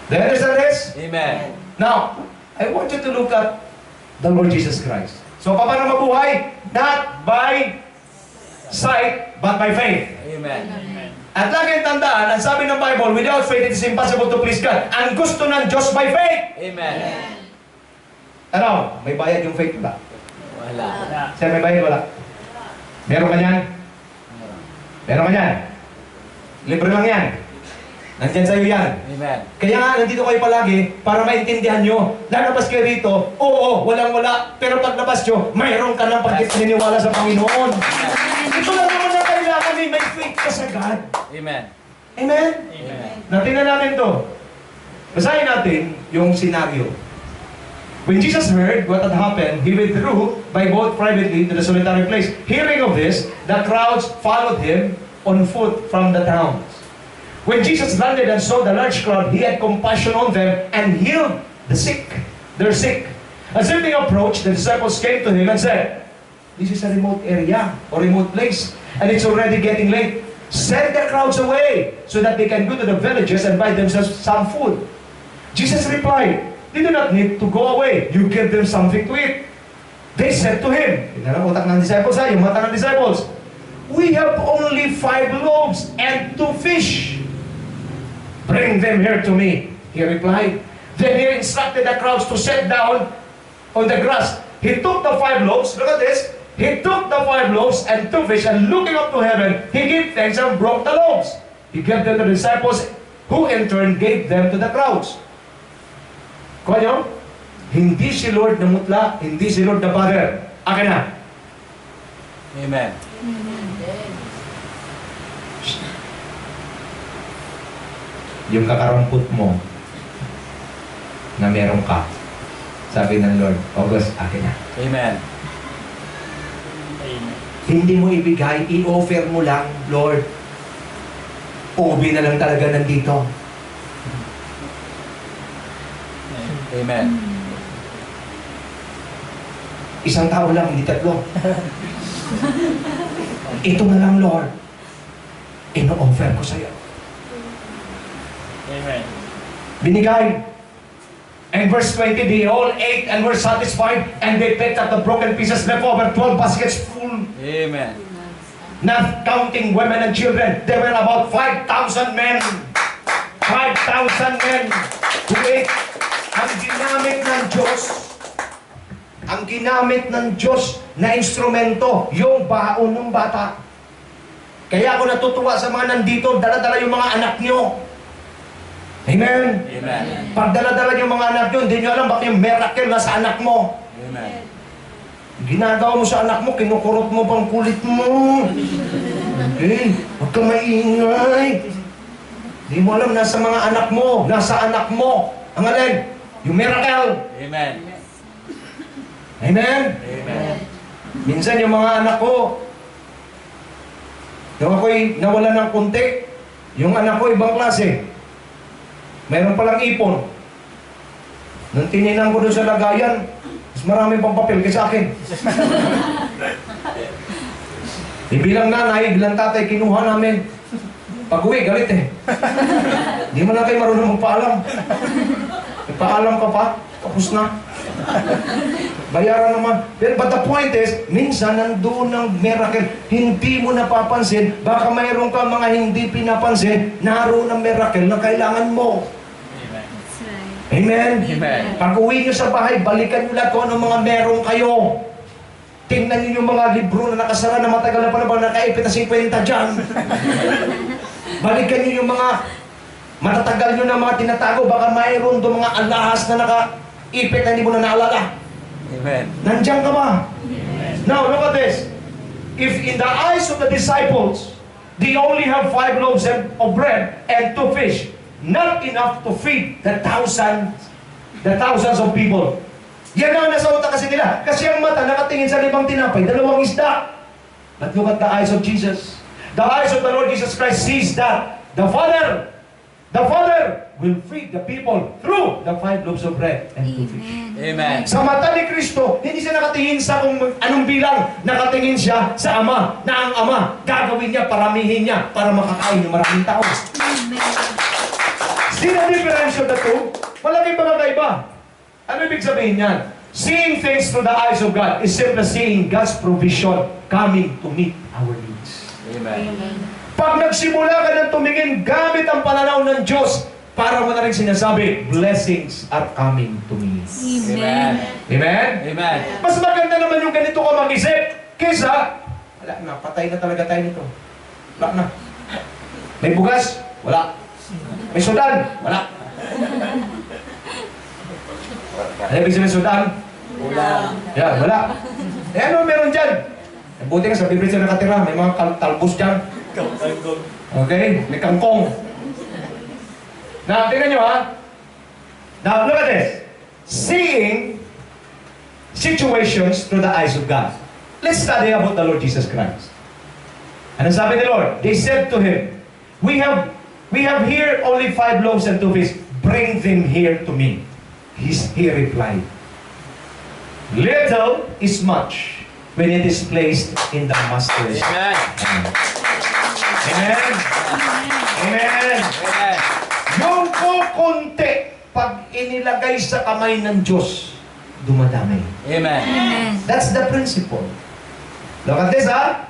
S1: Do you understand this?
S2: Amen.
S1: Now, I want you to look at the Lord Jesus Christ. So, paano mabuhay? Not by sight, but by faith.
S2: Amen.
S1: At laging tandaan, ang sabi ng Bible, without faith, it is impossible to please God. Ang gusto ng Diyos by faith.
S2: Amen.
S1: Ano? May bayad yung faith ba?
S2: Wala.
S1: Siya may bayad, wala? Meron ka niyan? Meron ka niyan? Libre lang yan. Nandyan sa'yo yan.
S2: Amen.
S1: Kaya nga, nandito kayo palagi para maintindihan nyo. Lalabas kayo rito, oo, walang-wala. Pero paglabas nyo, mayroon ka ng pagkipaniniwala sa Panginoon. Ito lang naman na kailangan may faith ka sa God.
S2: Amen.
S1: Amen?
S2: Amen.
S1: Natingnan natin to. Basahin natin yung scenario. When Jesus heard what had happened, he withdrew by boat privately to the solitary place. Hearing of this, the crowds followed him on foot from the towns. When Jesus landed and saw the large crowd, he had compassion on them and healed the sick. They're sick. As they approached, the disciples came to him and said, "This is a remote area or remote place, and it's already getting late. Send the crowds away so that they can go to the villages and buy themselves some food." Jesus replied, "They do not need to go away. You give them something to eat." They said to him, tingnan ang utak ng disciples yung mata ng disciples, "We have only 5 loaves and 2 fish. Bring them here to me," he replied. Then he instructed the crowds to sit down on the grass. He took the 5 loaves, look at this, he took the 5 loaves and 2 fish, and looking up to heaven, he gave thanks and broke the loaves. He gave them to the disciples, who in turn gave them to the crowds. Kuha nyo? Hindi si Lord na mutla, hindi si Lord na Father. Akin na.
S2: Amen.
S1: Yung kakarampot mo na meron ka, sabi ng Lord, August, akin na.
S2: Amen.
S1: Hindi mo ibigay, i-offer mo lang, Lord. Ubi na lang talaga nandito.
S2: Amen.
S1: Isang tao lang, hindi 3. Ito na lang, Lord. Ino-offer ko sa'yo.
S2: Amen.
S1: Binigay. And verse 20, they all ate and were satisfied, and they picked up the broken pieces left over, 12 baskets full.
S2: Amen.
S1: Not counting women and children, there were about 5,000 men. 5,000 men who ate. Ang ginamit ng Diyos na instrumento, yung baon ng bata. Kaya ako natutuwa sa mga nandito, dala-dala yung mga anak nyo. Amen?
S2: Amen.
S1: Pag dala-dala yung mga anak nyo, hindi nyo alam bakit yung miracle na sa anak mo.
S2: Amen.
S1: Ginagawa mo sa anak mo, kinukurot mo pang kulit mo. Okay? Huwag kang maingay. Hindi mo alam, nasa mga anak mo, nasa anak mo. Ang alin? Yung miracle.
S2: Amen.
S1: Amen?
S2: Amen.
S1: Minsan yung mga anak ko, yung ako'y nawala ng kunti, yung anak ko ibang klase. Mayroon palang ipon. Nung tininan ko doon sa lagayan, mas marami pang papel kaysa akin. Bilang nanay, bilang tatay, kinuha namin. Pag-uwi, galit eh. Hindi mo lang kayo marunong magpaalam. Nagpaalam ka pa, tapos na. Bayaran naman. But the point is, minsan nandun ng miracle, hindi mo napapansin, baka mayroon ka mga hindi pinapansin, naroon ng miracle na kailangan mo.
S3: That's right.
S1: Amen?
S2: Amen.
S1: Pag uwi nyo sa bahay, balikan nyo lahat kung anong mga meron kayo. Tingnan nyo yung mga libro na nakasara na matagal na panahon, nakaipit na 50 dyan. Balikan nyo yung mga matatagal nyo na mga tinatago, baka mayroon doon mga alahas na nakaipit na hindi mo na naalala.
S2: Amen.
S1: Nandiyan ka ba? Now, look at this. If in the eyes of the disciples, they only have 5 loaves of bread and 2 fish, not enough to feed the thousands of people. Yan ang nasa utak kasi nila. Kasi ang mata nakatingin sa 5 tinapay, 2 isda. But look at the eyes of Jesus. The eyes of the Lord Jesus Christ sees that the Father will feed the people through the 5 loaves of bread and 2 fish.
S2: Amen.
S1: Sa mata ni Kristo, hindi siya nakatingin sa kung anong bilang. Nakatingin siya sa Ama, na ang Ama, gagawin niya, paramihin niya, para makakain ng maraming tao.
S3: Amen.
S1: See the difference of the two? Malaki pagkakaiba. Ano ibig sabihin niyan? Seeing things through the eyes of God is simply seeing God's provision coming to meet our needs.
S2: Amen.
S1: Pag nagsimula ka ng tumingin gamit ang pananaw ng Diyos, para mo na rin sinasabi, blessings are coming to me.
S3: Amen.
S1: Amen?
S2: Amen.
S1: Mas maganda naman yung ganito ka mag-isip kaysa, wala na, patay na talaga tayo nito. Wala na. May bugas? Wala. May sudan? Wala. Ano ibig sabihin sudan?
S2: Wala.
S1: Yan, wala. Eh ano meron dyan? Buti nga sa Biblia siya nakatira, may mga talbos dyan. Okay? May kangkong. Now, tingnan nyo ha. Now, look at this. Seeing situations through the eyes of God. Let's study about the Lord Jesus Christ. Ano sabi ni Lord? They said to Him, We have here only 5 loaves and 2 fish. Bring them here to me. He replied, Little is much when it is placed in the Master's
S2: Amen.
S1: hand. Amen? Amen?
S2: Amen.
S1: Yung kukunti, pag inilagay sa kamay ng Diyos, dumadami.
S2: Amen.
S3: Amen.
S1: That's the principle. Look at this, ha?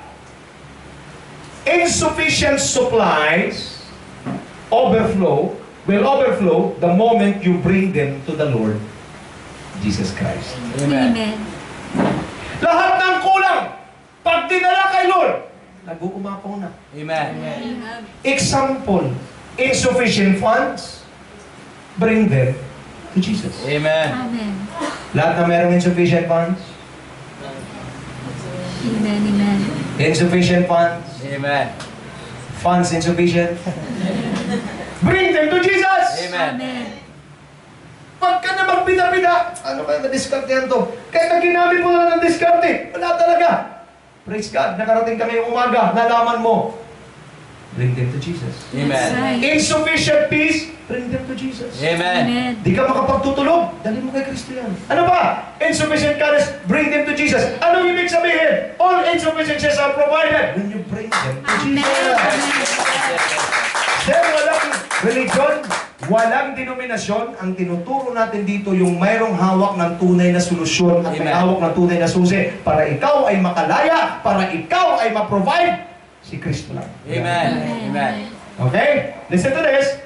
S1: Insufficient supplies will overflow the moment you bring them to the Lord Jesus Christ.
S2: Amen.
S3: Amen.
S1: Lahat ng kulang, pag dinala kay Lord, nag-uumapaw na.
S2: Amen.
S1: Example, insufficient funds, bring them to Jesus.
S2: Amen.
S3: Amen.
S1: Lahat na merong insufficient funds,
S3: Amen. Amen.
S1: insufficient funds,
S2: Amen.
S1: funds insufficient, bring them to Jesus!
S2: Amen.
S3: Amen.
S1: Pagka na magbida-bida, ano kaya na-discard yan to? Kahit na ginamit mo na ng discard eh, wala talaga. Praise God, nakarating ka ngayong umaga, nalaman mo. Bring them to Jesus.
S2: Amen.
S3: Right.
S1: Insufficient peace, bring them to Jesus.
S2: Amen.
S3: Amen.
S1: Di ka makapagtutulog, dali mo kay Kristo yan. Ano ba? Insufficient courage, bring them to Jesus. Ano ibig sabihin? All insufficiencies are provided when you bring them to
S3: Amen.
S1: Jesus. Then walang religion, walang denominasyon. Ang tinuturo natin dito yung mayroong hawak ng tunay na solusyon at may
S2: Amen.
S1: hawak ng tunay na susi para ikaw ay makalaya, para ikaw ay ma-provide si Kristo lang.
S2: Amen. Amen.
S1: Okay? Listen to this.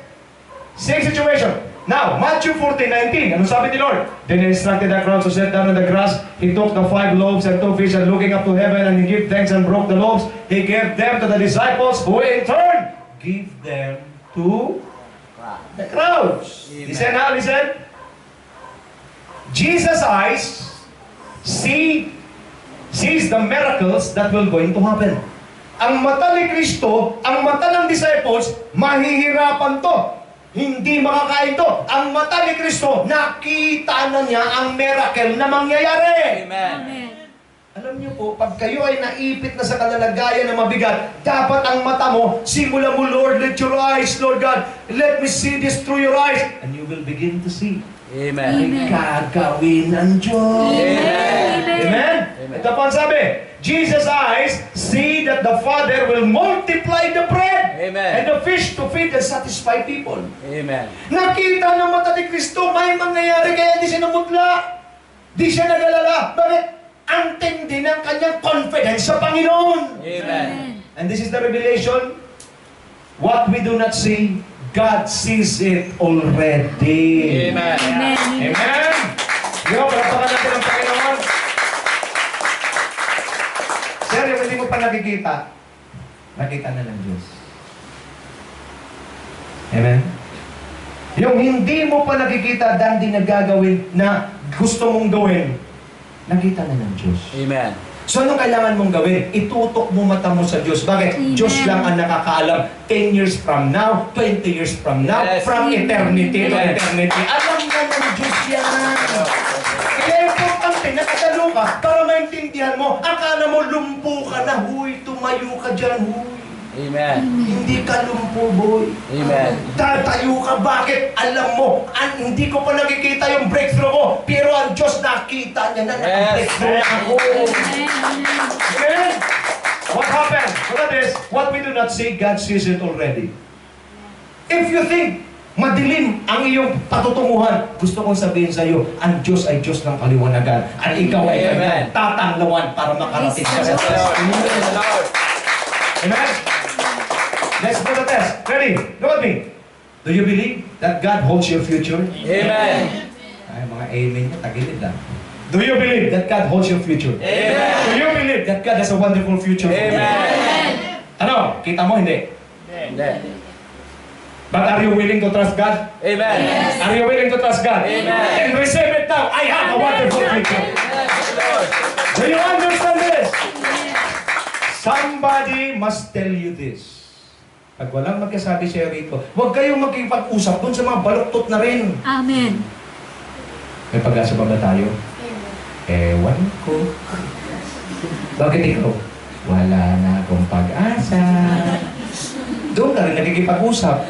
S1: Same situation. Now, Matthew 14:19. Ano sabi ni Lord? Then He instructed the crowds to sit down on the grass. He took the 5 loaves and 2 fish and looking up to heaven and He gave thanks and broke the loaves. He gave them to the disciples who in turn gave them to The crowds.
S2: Amen.
S1: Listen now, listen. Jesus' eyes sees the miracles that will going to happen. Ang mata ni Kristo, ang mata ng disciples, mahihirapan to. Hindi makakain to. Ang mata ni Kristo, nakita na niya ang miracle na mangyayari.
S2: Amen.
S3: Amen.
S1: Alam niyo po, pag kayo ay naipit na sa kalalagayan na mabigat, dapat ang mata mo, simula mo, Lord, let your eyes, Lord God, let me see this through your eyes. And you will begin to see.
S2: Amen.
S1: Ay gagawin ng Diyos.
S2: Amen.
S1: Amen?
S2: Amen.
S1: Ito po ang sabi, Jesus' eyes see that the Father will multiply the bread
S2: Amen.
S1: and the fish to feed and satisfy people.
S2: Amen.
S1: Nakita ng mata ni Kristo, may mangyayari kaya di siya namutla. Di siya nagalala. Bakit? Ang tindi ng kanyang confidence sa Panginoon.
S2: Amen.
S1: And this is the revelation. What we do not see, God sees it already.
S2: Amen.
S3: Amen.
S1: Amen! Yo, palapakan natin ang Panginoon. Sir, yung hindi mo pa nakikita, nakita na ng Diyos. Amen? Yung hindi mo pa nakikita, dahil na gagawin na gusto mong gawin, nakita na ng Diyos.
S2: Amen.
S1: So anong kailangan mong gawin? Itutok mo mata mo sa Diyos. Bakit?
S3: Amen.
S1: Diyos lang ang nakakaalam. 10 years from now, 20 years from now,
S2: Yes.
S1: from eternity to
S2: Yes.
S1: eternity. Alam na ng Diyos yan. Kaya importante, nakatalo ka para maintindihan mo. Akala mo lumpo ka na, huy, tumayo ka dyan, huy.
S2: Amen.
S1: Hindi ka lumpo, boy.
S2: Amen.
S1: Tatayo ka, bakit? Alam mo, hindi ko pa nakikita yung breakthrough ko, pero ang Diyos nakita niya na naka-breakthrough na ako. Amen? What happened? Look at this. What we do not see, God sees it already. If you think madilim ang iyong patutunguhan, gusto kong sabihin sa iyo, ang Diyos ay Diyos ng kaliwanagan. At ikaw ay
S2: Amen.
S1: kanyang tatanglawan para makarating ka sa
S2: Yes, Lord. Yes, Lord.
S1: Amen? Let's do the test. Ready? Look at me. Do you believe that God holds your future?
S2: Amen.
S1: Ay, mga amen niya, tagilid lang. Do you believe that God holds your future?
S2: Amen.
S1: Do you believe that God has a wonderful future for you?
S2: Amen.
S1: Ano? Kita mo, hindi?
S2: Hindi.
S1: But are you willing to trust God?
S2: Amen.
S1: Are you willing to trust God?
S2: Amen.
S1: And receive it now. I have a wonderful future.
S2: Yes, Lord.
S1: Do you understand this? Somebody must tell you this. Pag walang magkasabi siya rito, huwag kayong magkipag-usap dun sa mga baluktot na rin.
S3: Amen.
S1: May pag-asa ba tayo? Ewan ko. Bakit ikaw? Wala na akong pag-asa. Doon ka rin nakikipag-usap.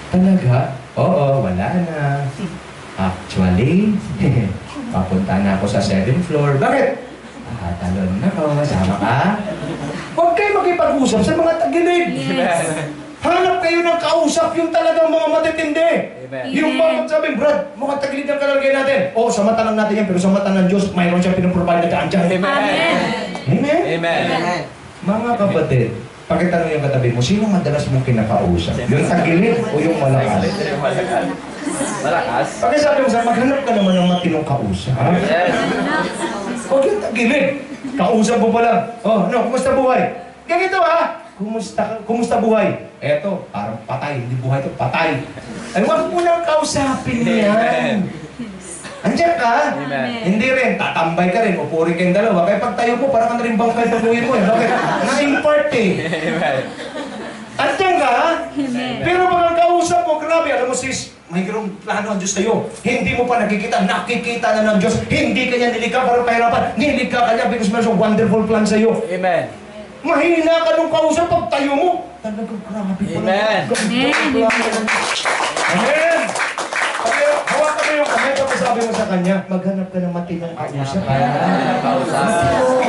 S1: Talaga? Oo, wala na. Actually, papunta na ako sa 7th floor. Bakit? Talon na ko, sama ka? Huwag kayo makipag-usap sa mga tagilid.
S3: Yes.
S1: Hanap kayo ng kausap yung talagang mga matitindi.
S2: Amen.
S1: Yung mga sabi, Brad, mukhang tagilid ang kalalagay natin. Oo, sa mata lang natin yan, pero sa mata ng Diyos, mayroon siyang pinaprovide na daan dyan.
S2: Amen.
S1: Amen?
S2: Amen.
S1: Mga kapatid, pakitanong yung katabi mo, sino madalas mong kinakausap? Yung tagilid o yung malakas?
S2: Malakas.
S1: Pakisabi mo sa maghanap ka naman ng matinong kausap.
S2: Yes.
S1: Huwag yung tagilid. Kausap mo pa lang. Oh, no, kumusta buhay? Ganito ha? Kumusta buhay? Eto, parang patay. Hindi buhay to, patay. Ay, huwag mo nang kausapin yan. Andiyan ka?
S2: Amen.
S1: Hindi rin, tatambay ka rin, upuri kayong dalawa. Kaya pag tayo mo, parang ka na rin bangkay pag-uwi mo. Bakit? Na-impart eh.
S2: Amen.
S1: Andiyan ka?
S3: Amen.
S1: Pero pag ang kausap mo, grabe, alam mo sis, may ganoong plano ang Diyos sa'yo. Hindi mo pa nakikita, nakikita na ng Diyos. Hindi ka niya nilikha para pahirapan. Nilikha ka niya because may wonderful plan sa'yo.
S2: Amen.
S1: Mahina ka nung kausap pag tayo mo. Talagang grabe pa
S2: Amen.
S1: Amen. Kaya, hawakan mo yung kamay kapag sabi mo sa kanya, maghanap ka ng matinong kausap.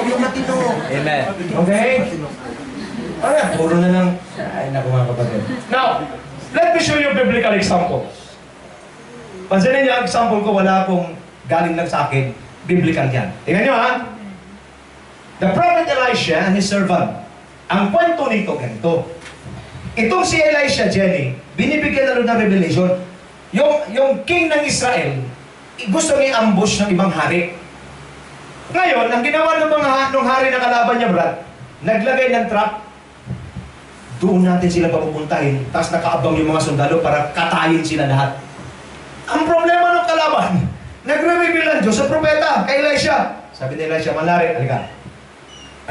S1: Yung matino.
S2: Amen.
S1: Okay? Ayan, puro na lang. Ay, naku mga kapatid. Now, let me show you a biblical example. Pansinin niyo, ang example ko, wala akong galing lang sa akin. Biblical yan. Tingnan niyo ha. The prophet Elisha and his servant. Ang kwento nito, ganito. Itong si Elisha, Jenny, binibigyan na rin ng revelation. Yung king ng Israel, gusto niya ambush ng ibang hari. Ngayon, ang ginawa ng hari na kalaban niya, Brad, naglagay ng trap. doon natin sila papupuntahin, tapos nakaabang yung mga sundalo para katayin sila lahat. Ang problema ng kalaban, nagre-reveal ng Diyos sa propeta, kay Elisha. Sabi ni Elisha, Manlari, halika.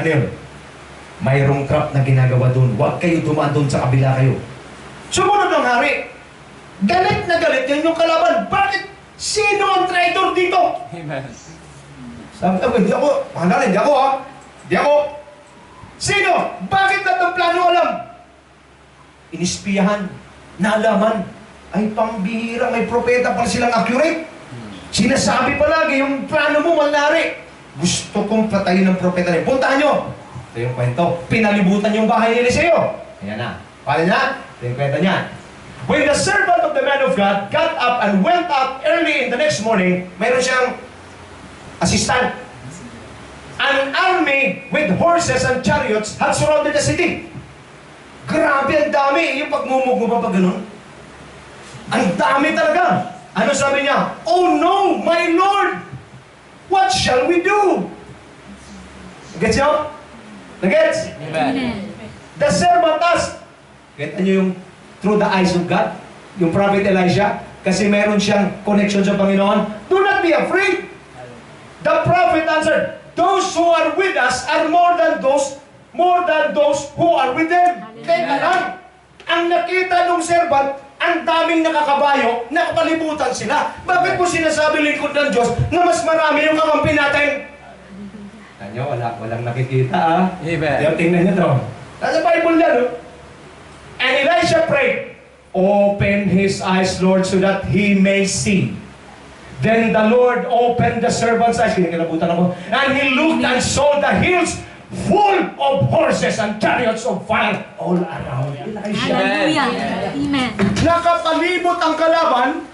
S1: Ano yun? Mayroong trap na ginagawa doon. Huwag kayo dumaan doon sa kabila kayo. Sumunod ng hari. Galit na galit yan yung kalaban. Bakit? Sino ang traitor dito?
S2: Amen.
S1: Sabi ko, hindi ako. Manlari, hindi ako ha. Hindi ako. Sino? Bakit lahat ng plano alam? Inispiyahan. Nalaman. Ay, pambihira. May propeta pala silang accurate. Sinasabi palagi yung plano mo, Manlari. Gusto kong patayin ng propeta niya. Puntahan nyo. Ito yung kwento. Pinalibutan yung bahay ni Eliseo. Ayan na. Paano na? Ito yung kwento niya. When the servant of the man of God got up and went up early in the next morning, mayroon siyang assistant. An army with horses and chariots had surrounded the city. Grabe, ang dami. Yung pagmumug mo pa ganun? Ang dami talaga. Ano sabi niya? Oh no, my Lord! What shall we do? Gets nyo? Nagets?
S2: Amen.
S1: The servant asked. Kita nyo yung through the eyes of God? Yung prophet Elisha? Kasi meron siyang connection sa Panginoon. Do not be afraid. The prophet answered, those who are with us are more than those who are with them. Teka lang. Ang nakita ng servant, ang daming nakakabayo, nakapalibutan sila. Bakit mo sinasabi lingkod ng Diyos na mas marami yung kakampi natin? Tanyo, walang nakikita ah.
S2: Amen.
S1: Tingnan niyo to. Nasa Bible yan, no? And Elisha prayed, open his eyes, Lord, so that he may see. Then the Lord opened the servant's eyes. Kinikilabutan ako. And he looked and saw the hills full of horses and chariots of fire all around Elisha.
S3: Hallelujah. Amen.
S1: Nakapalibot ang kalaban,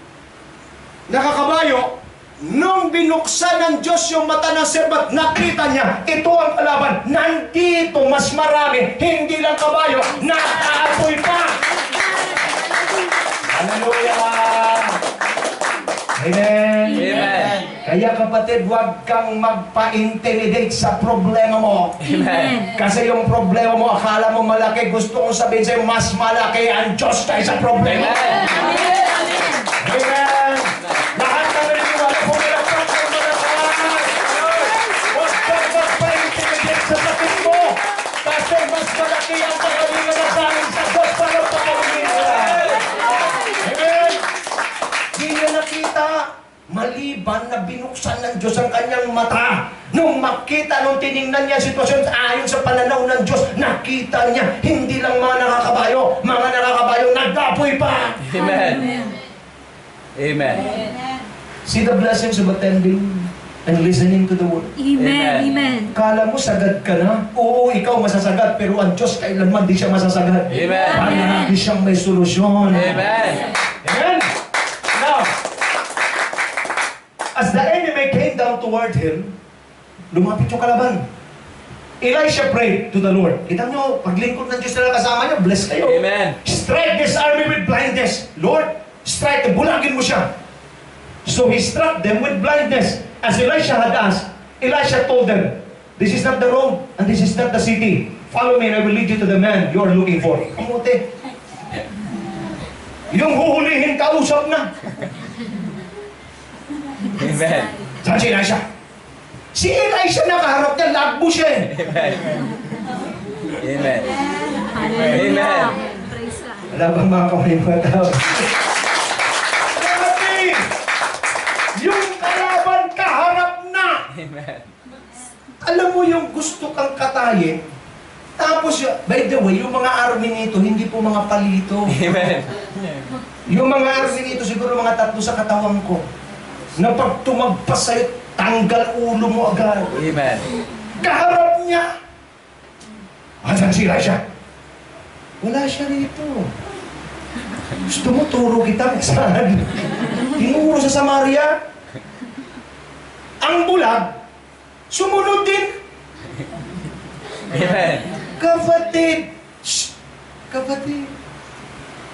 S1: nakakabayo. Nung binuksan ng Diyos yung mata ng servant, nakita niya, ito ang kalaban. Nandito mas marami, hindi lang kabayo, nakaapoy pa. Hallelujah! Amen!
S2: Amen.
S1: Kaya kapatid, huwag kang magpa-intimidate sa problema mo.
S2: Amen.
S1: Kasi yung problema mo, akala mo malaki, gusto kong sabihin sa'yo, mas malaki ang Diyos kaysa problema.
S2: Amen.
S1: Amen! Lahat ng naniniwala, pumilapang kayo mga kawan. Huwag kang magpa-intimidate sa sakit mo. Kasi mas malaki ang pagalingan na sa amin sa Diyos para pagalingan. Amen! Di niya nakita, maliban na binuksan ng Diyos ang kanyang mata. Nung makita, nung tiningnan niya ang sitwasyon ayon sa pananaw ng Diyos, nakita niya, hindi lang mga nakakabayo nagdapoy pa.
S2: Amen. Amen.
S1: See the blessings of attending and listening to the word.
S3: Amen. Amen.
S1: Kala mo sagad ka na? Oo, ikaw masasagad, pero ang Diyos kailanman di siya masasagad.
S2: Amen.
S1: Palagi siyang may solusyon.
S2: Amen.
S1: Amen? Now, as the enemy came down toward him, lumapit yung kalaban. Elisha prayed to the Lord. Kita nyo, paglingkod ng Diyos na kasama niyo, bless kayo.
S2: Amen.
S1: Strike this army with blindness. Lord, strike, bulagin mo siya. So he struck them with blindness. As Elisha had asked, Elisha told them, this is not the road, and this is not the city. Follow me and I will lead you to the man you are looking for. Kamote. Yung huhulihin, kausap na.
S2: Amen.
S1: Saan si Elisha? Si Elisha nakaharap niya, lagbo siya eh.
S2: Amen. Amen.
S3: Hallelujah.
S2: Amen.
S3: Praise God.
S1: Wala bang mga kamay mga tao? Kapatid! Yung kalaban kaharap na!
S2: Amen.
S1: Alam mo yung gusto kang katayin, tapos, by the way, yung mga army nito, hindi po mga palito.
S2: Amen.
S1: Yung mga army nito, siguro mga 3 sa katawan ko, na pag tumagpas sa'yo, tanggal ulo mo agad.
S2: Amen.
S1: Kaharap niya! Asan si Elisha? Wala siya rito. Gusto mo turo kita? Saan? Tinuro sa Samaria. Ang bulag, sumunod din.
S2: Amen.
S1: Kapatid! Shh! Kapatid!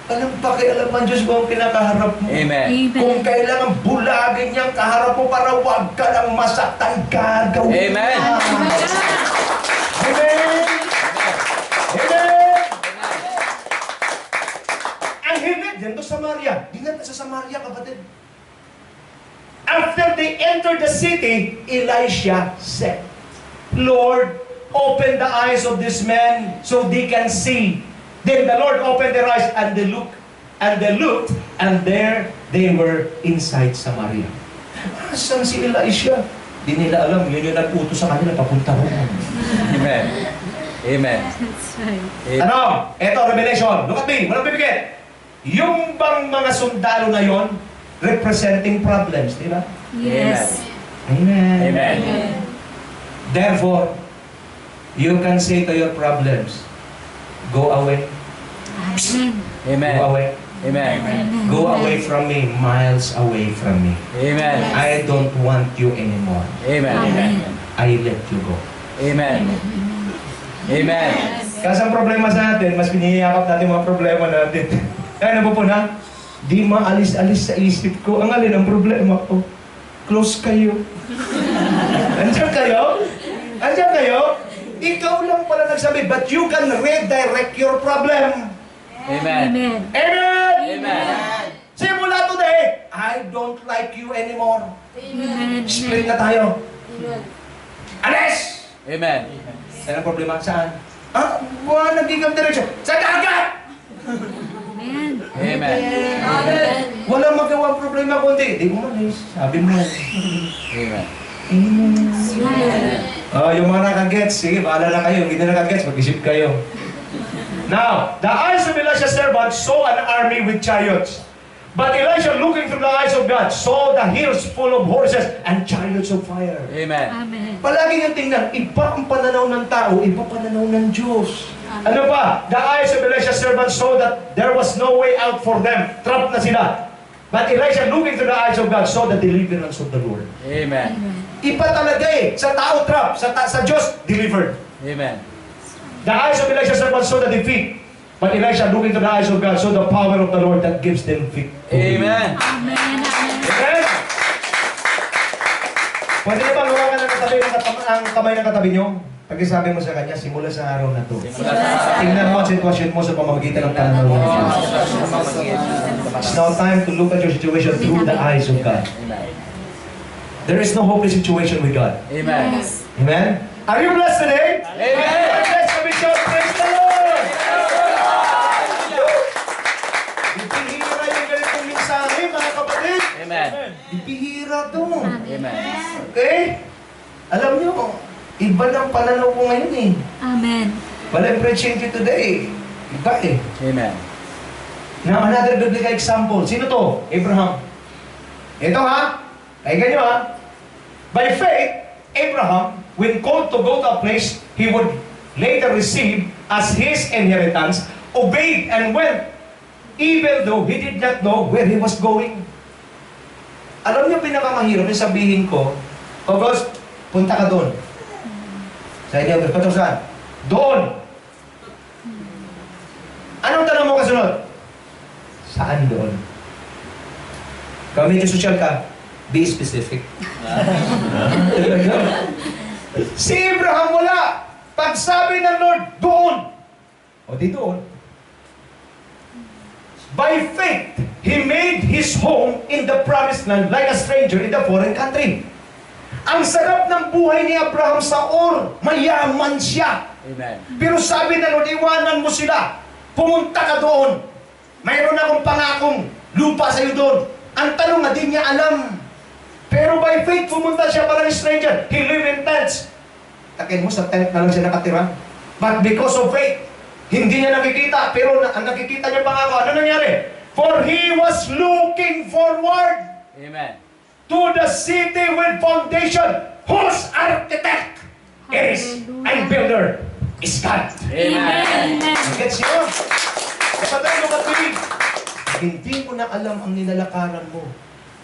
S1: Anong pakialaman Diyos mo ang kinakaharap mo?
S2: Amen.
S1: Kung kailangan bulagin niyang kaharap mo para huwag ka lang masaktan, gagawin
S2: Amen.
S1: niya. Amen! Amen! Samaria. Dinala sa Samaria, kapatid. After they entered the city, Elisha said, Lord, open the eyes of this man so they can see. Then the Lord opened their eyes and they looked, and there they were inside Samaria. Asan si Elisha? Di nila alam, yun yung nag-utos sa kanila, papunta roon.
S2: Amen. Amen.
S3: That's right.
S1: Ano? Ito, Revelation. Look at me. Walang bibigyan. Yung bang mga sundalo na yon, representing problems, di ba?
S3: Yes.
S1: Amen.
S2: Amen.
S1: Therefore, you can say to your problems, go away.
S3: Amen.
S2: Amen.
S1: Go away.
S2: Amen.
S3: Amen.
S1: Go away from me, miles away from me.
S2: Amen.
S1: I don't want you anymore.
S2: Amen.
S3: Amen.
S1: I let you go.
S2: Amen. Amen.
S1: Kasi ang problema sa atin, mas pinihiyakap natin mga problema natin. Kaya napupuna, di maalis-alis sa isip ko. Ang alin ang problema ko? Close kayo. Andiyan kayo? Andiyan kayo? Ikaw lang pala nagsabi, but you can redirect your problem.
S2: Amen.
S3: Amen.
S1: Amen!
S2: Amen.
S1: Simula today, I don't like you anymore.
S3: Amen.
S1: Split na tayo. Alis!
S2: Amen.
S1: Yan ang problema. Saan? Ah, wala nagiging direction. Sa dagat!
S3: Amen.
S2: Amen.
S1: Wala magawang problema kundi, di umalis. Sabi mo.
S2: Amen.
S1: Yung mga nakagets, sige, bahala na kayo. Hindi na nakagets, mag-isip kayo. Now, the eyes of Elisha's servant saw an army with chariots. But Elisha, looking through the eyes of God, saw the hills full of horses and chariots of fire.
S2: Amen.
S3: Amen.
S1: Palagi niyong tingnan, iba ang pananaw ng tao, iba pananaw ng Diyos. Ano pa? The eyes of Elisha's servant saw that there was no way out for them. Trapped na sila. But Elisha, looking through the eyes of God, saw the deliverance of the Lord.
S2: Amen.
S1: Iba talaga eh. Sa tao trap, sa Diyos delivered.
S2: Amen.
S1: The eyes of Elisha's servant saw the defeat. But Elisha, looking to the eyes of God, saw the power of the Lord that gives them victory.
S2: Amen.
S3: Amen.
S1: Amen? Pwede na bang hawakan ng katabi ang kamay ng katabi nyo? Pag-isabi mo sa kanya, simula sa araw na to.
S2: Simula sa araw.
S1: Tingnan mo ang sitwasyon mo sa pamamagitan ng pananaw ng Diyos. It's now time to look at your situation through the eyes of God.
S2: Amen.
S1: There is no hopeless situation with God.
S2: Amen.
S1: Amen? Are you blessed today?
S2: Amen.
S1: Blessed to be shout, praise the Lord! Ipihira yung ganitong mensahe, mga kapatid.
S2: Amen.
S1: Ipihira to.
S2: Amen.
S1: Okay? Alam nyo, iba ng pananaw ko ngayon eh.
S3: Amen.
S1: But I'm preaching to you today. Iba eh.
S2: Amen.
S1: Now, another biblical example. Sino to? Abraham. Ito ha. Kaya nyo ha. By faith, Abraham, when called to go to a place he would later receive as his inheritance, obeyed and went, even though he did not know where he was going. Alam niyo pinakamahirap yung sabihin ko, August, punta ka doon. Sa inyo, August, patong saan? Doon! Anong tanong mo kasunod? Saan doon? Kung medyo social ka, be specific. Si Abraham wala. Pag sabi ng Lord, doon. O di doon. By faith, he made his home in the promised land like a stranger in the foreign country. Ang sarap ng buhay ni Abraham sa Ur. Mayaman siya.
S2: Amen.
S1: Pero sabi ng Lord, iwanan mo sila. Pumunta ka doon. Mayroon akong pangakong lupa sa iyo doon. Ang tanong na di niya alam. Pero by faith, pumunta siya parang stranger. He lived in tents. Takin mo, sa tent na lang siya nakatira. But because of faith, hindi niya nakikita. Pero ang nakikita niya pangako, ano nangyari? For he was looking forward
S2: Amen.
S1: to the city with foundation, whose architect is and builder is God.
S2: Amen.
S1: Gets yun? Kapatid mo kapatid, hindi mo na alam ang nilalakaran mo.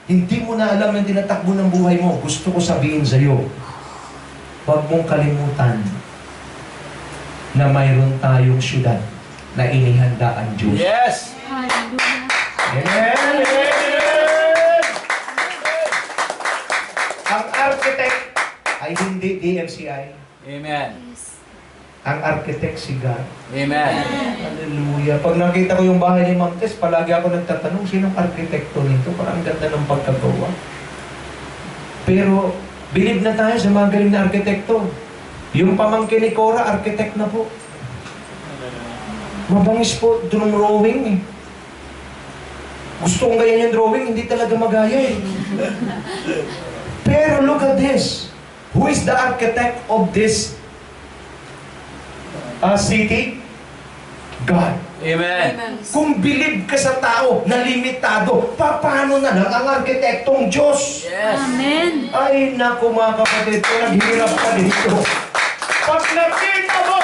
S1: Hindi mo na alam ang tinatakbo ng buhay mo. Gusto ko sabihin sa iyo, huwag mong kalimutan na mayroon tayong syudad na inihanda ang Diyos.
S2: Yes.
S3: Hallelujah.
S1: Amen! Amen! Ang architect ay hindi DMCI.
S2: Amen.
S3: Yes.
S1: Ang architect si God.
S2: Amen.
S1: Hallelujah. Pag nakita ko yung bahay ni Ma'am Tess, palagi ako nagtatanong, sinong arkitekto nito? Parang ang ganda ng pagkagawa. Pero, believe na tayo sa mga galing na arkitekto. Yung pamangkin ni Cora, architect na po. Mabangis po doon ng drawing eh. Gusto kong ganyan yung drawing, hindi talaga magaya eh. Pero look at this. Who is the architect of this city? God.
S2: Amen.
S1: Kung believe ka sa tao na limitado, paano na lang ang arkitektong Diyos?
S2: Yes.
S3: Amen.
S1: Ay, naku mga kapatid, naghihirap ka dito. Pag nakita mo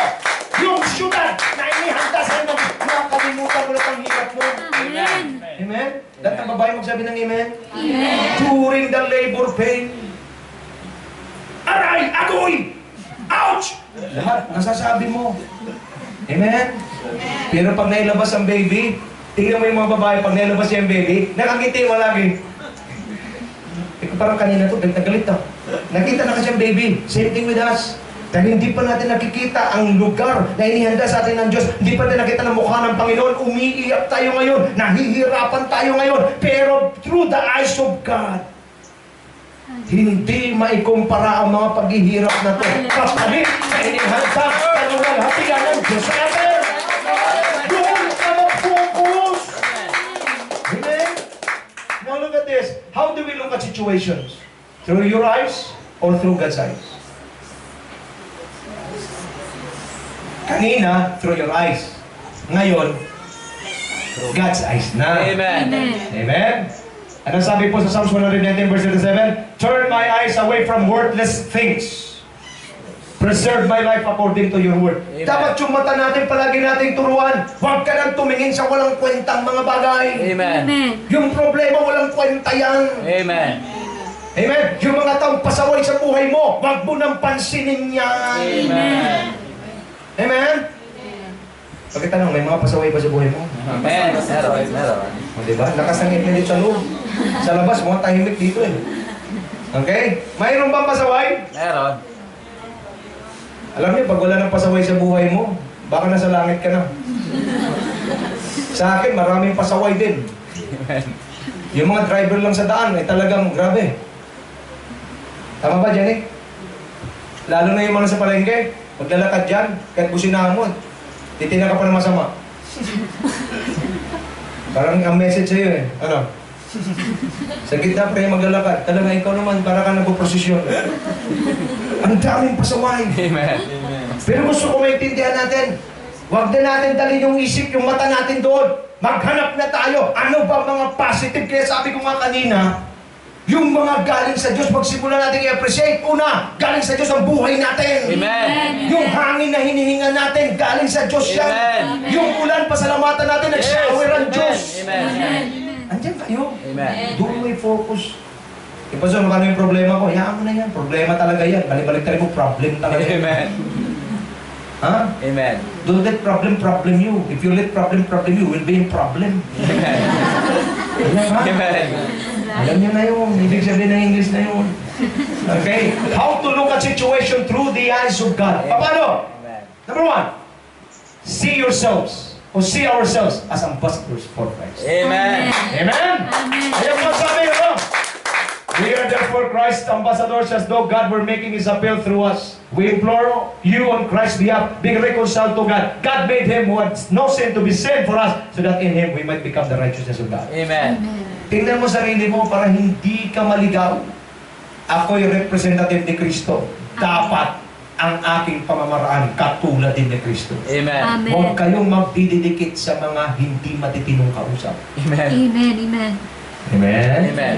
S1: yung syudad na inihanda sa'yo, nakakalimutan mo na ang hirap mo.
S3: Amen.
S1: Amen? Lahat ng babae magsabi ng amen?
S3: Amen.
S1: During the labor pain, aray, agoy, ouch! Lahat, nasasabi mo. Amen? Pero pag nailabas ang baby, tingnan mo yung mga babae, pag nailabas yung baby, nakangiti mo lagi. Parang kanina to, galit na. Nakita na kasi ang baby. Same thing with us. Dahil hindi pa natin nakikita ang lugar na inihanda sa atin ng Diyos. Hindi pa natin nakita ng mukha ng Panginoon. Umiiyak tayo ngayon. Nahihirapan tayo ngayon. Pero through the eyes of God, hindi maikumpara ang mga paghihirap na to. Kapalit sa inihanda sa luwalhatian ng Diyos sa atin. Doon ka mag-focus. Amen? Now look at this. How do we look at situations? Through your eyes or through God's eyes? Kanina, through your eyes. Ngayon, God's eyes na.
S2: Amen.
S3: Amen.
S1: Amen? Ano sabi po sa Psalms 119 verse 37? Turn my eyes away from worthless things. Preserve my life according to your word.
S2: Amen.
S1: Dapat yung mata natin, palagi nating turuan. Huwag ka nang tumingin sa walang kwentang mga bagay.
S2: Amen.
S3: Amen.
S1: Yung problema, walang kwenta yan.
S2: Amen.
S1: Amen? Yung mga taong pasaway sa buhay mo, wag mo nang pansinin yan.
S2: Amen.
S1: Amen? Pagkitanong, may mga pasaway ba sa buhay mo?
S2: Amen. Meron.
S1: O, diba? Lakas ng ipilit sa loob. Sa labas, mga tahimik dito eh. Okay? Mayroon bang pasaway?
S2: Meron.
S1: Alam niyo, pag wala ng pasaway sa buhay mo, baka nasa langit ka na. Sa akin, maraming pasaway din.
S2: Amen.
S1: Yung mga driver lang sa daan, eh talagang grabe. Tama ba, Jenny? Lalo na yung mga sa palengke, maglalakad dyan, kahit businahan mo, titingnan ka pa ng masama. Parang ang message sa'yo eh. Ano? Sa gitna pa yung maglalakad, talaga ikaw naman, para ka nagpo-prosesyon. Ang daming pasaway.
S2: Amen.
S1: Pero gusto ko maintindihan natin, huwag na natin dalhin yung isip, yung mata natin doon. Maghanap na tayo. Ano ba mga positive? Kaya sabi ko nga kanina, yung mga galing sa Diyos, magsimula natin i-appreciate. Una, galing sa Diyos ang buhay natin.
S2: Amen.
S1: Yung hangin na hinihinga natin, galing sa Diyos yan.
S2: Amen.
S1: Yung ulan, pasalamatan natin, nag-shower ang Diyos.
S2: Amen.
S1: Andiyan kayo.
S2: Amen.
S1: Doon may focus. Ipasok, ano yung problema ko? Hayaan mo na yan. Problema talaga yan. Balik-balik tayo mo, problem talaga yan.
S2: Amen.
S1: Ha?
S2: Amen.
S1: Don't let problem you. If you let problem you, will be in problem.
S2: Amen.
S1: Ayan, ha?
S2: Amen.
S1: Alam niyo na yun. Ibig sabihin ng English na yun. Okay? How to look at situation through the eyes of God. Paano?
S2: Amen.
S1: Number one, see yourselves or see ourselves as ambassadors for Christ.
S2: Amen.
S1: Amen?
S3: Amen.
S1: Ayan po sabi, ano? We are therefore Christ's ambassadors as though God were making His appeal through us. We implore you on Christ's behalf, be reconciled to God. God made Him who had no sin to be sin for us, so that in Him we might become the righteousness of God.
S2: Amen.
S1: Tingnan mo sarili mo para hindi ka maligaw. Ako'y representative ni Kristo. Dapat ang aking pamamaraan katulad din ni Kristo.
S2: Amen.
S3: Amen.
S1: Huwag kayong magdidikit sa mga hindi matitinong kausap.
S2: Amen.
S3: Amen. Amen.
S1: Amen?
S2: Amen.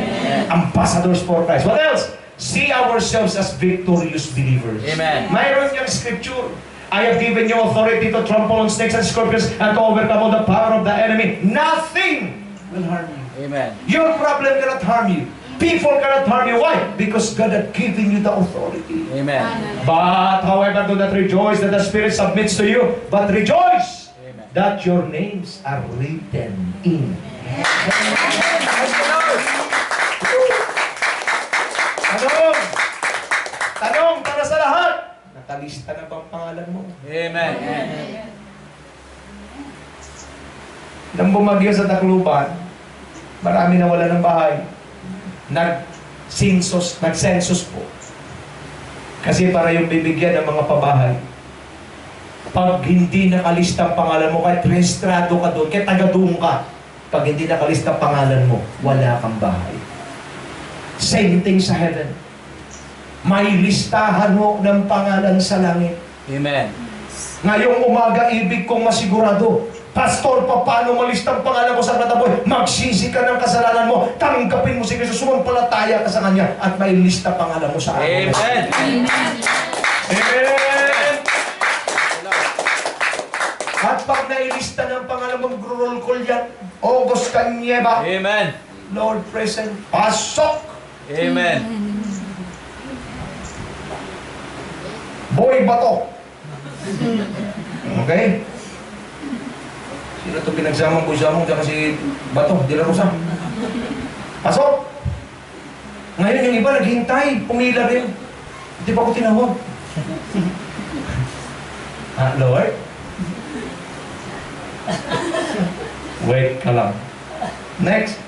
S1: Ambassadors for Christ. What else? See ourselves as victorious believers.
S2: Amen.
S1: Mayroon yung scripture. I have given you authority to trample on snakes and scorpions and to overcome all the power of the enemy. Nothing will harm you.
S2: Amen.
S1: Your problem cannot harm you. People cannot harm you. Why? Because God had given you the authority.
S2: Amen.
S1: But, however, do not rejoice that the Spirit submits to you, but rejoice
S2: Amen.
S1: that your names are written in Tanong para sa lahat. Nakalista na ba ang pangalan mo?
S2: Amen.
S1: Nang bumagyo sa Tacloban, marami na wala ng bahay. Nag-census po. Kasi para yung bibigyan ng mga pabahay. Pag hindi nakalista ang pangalan mo, kahit rehistrado ka doon, kahit taga-doon ka, pag hindi nakalista ang pangalan mo, wala kang bahay. Same thing sa heaven. May listahan mo ng pangalan sa langit.
S2: Amen.
S1: Ngayong umaga, ibig kong masigurado, Pastor, paano malista ang pangalan ko sa Nataboy? Magsisi ka ng kasalanan mo, tanggapin mo si Kristo, sumampalataya ka sa Kanya, at may lista pangalan mo sa akin.
S2: Amen.
S3: Amen.
S1: Amen! At pag nailista ng pangalan mo, roll call yan, August Kanyeba,
S2: Amen.
S1: Lord present, pasok!
S2: Amen.
S1: Boy Bato. Okay? Sino ito pinagsamang Busamong tsaka si Bato, De La Rosa? Pasok! Ngayon yung iba naghihintay, pumila rin. Hindi pa ako tinawag. Lord? Wait ka lang. Next.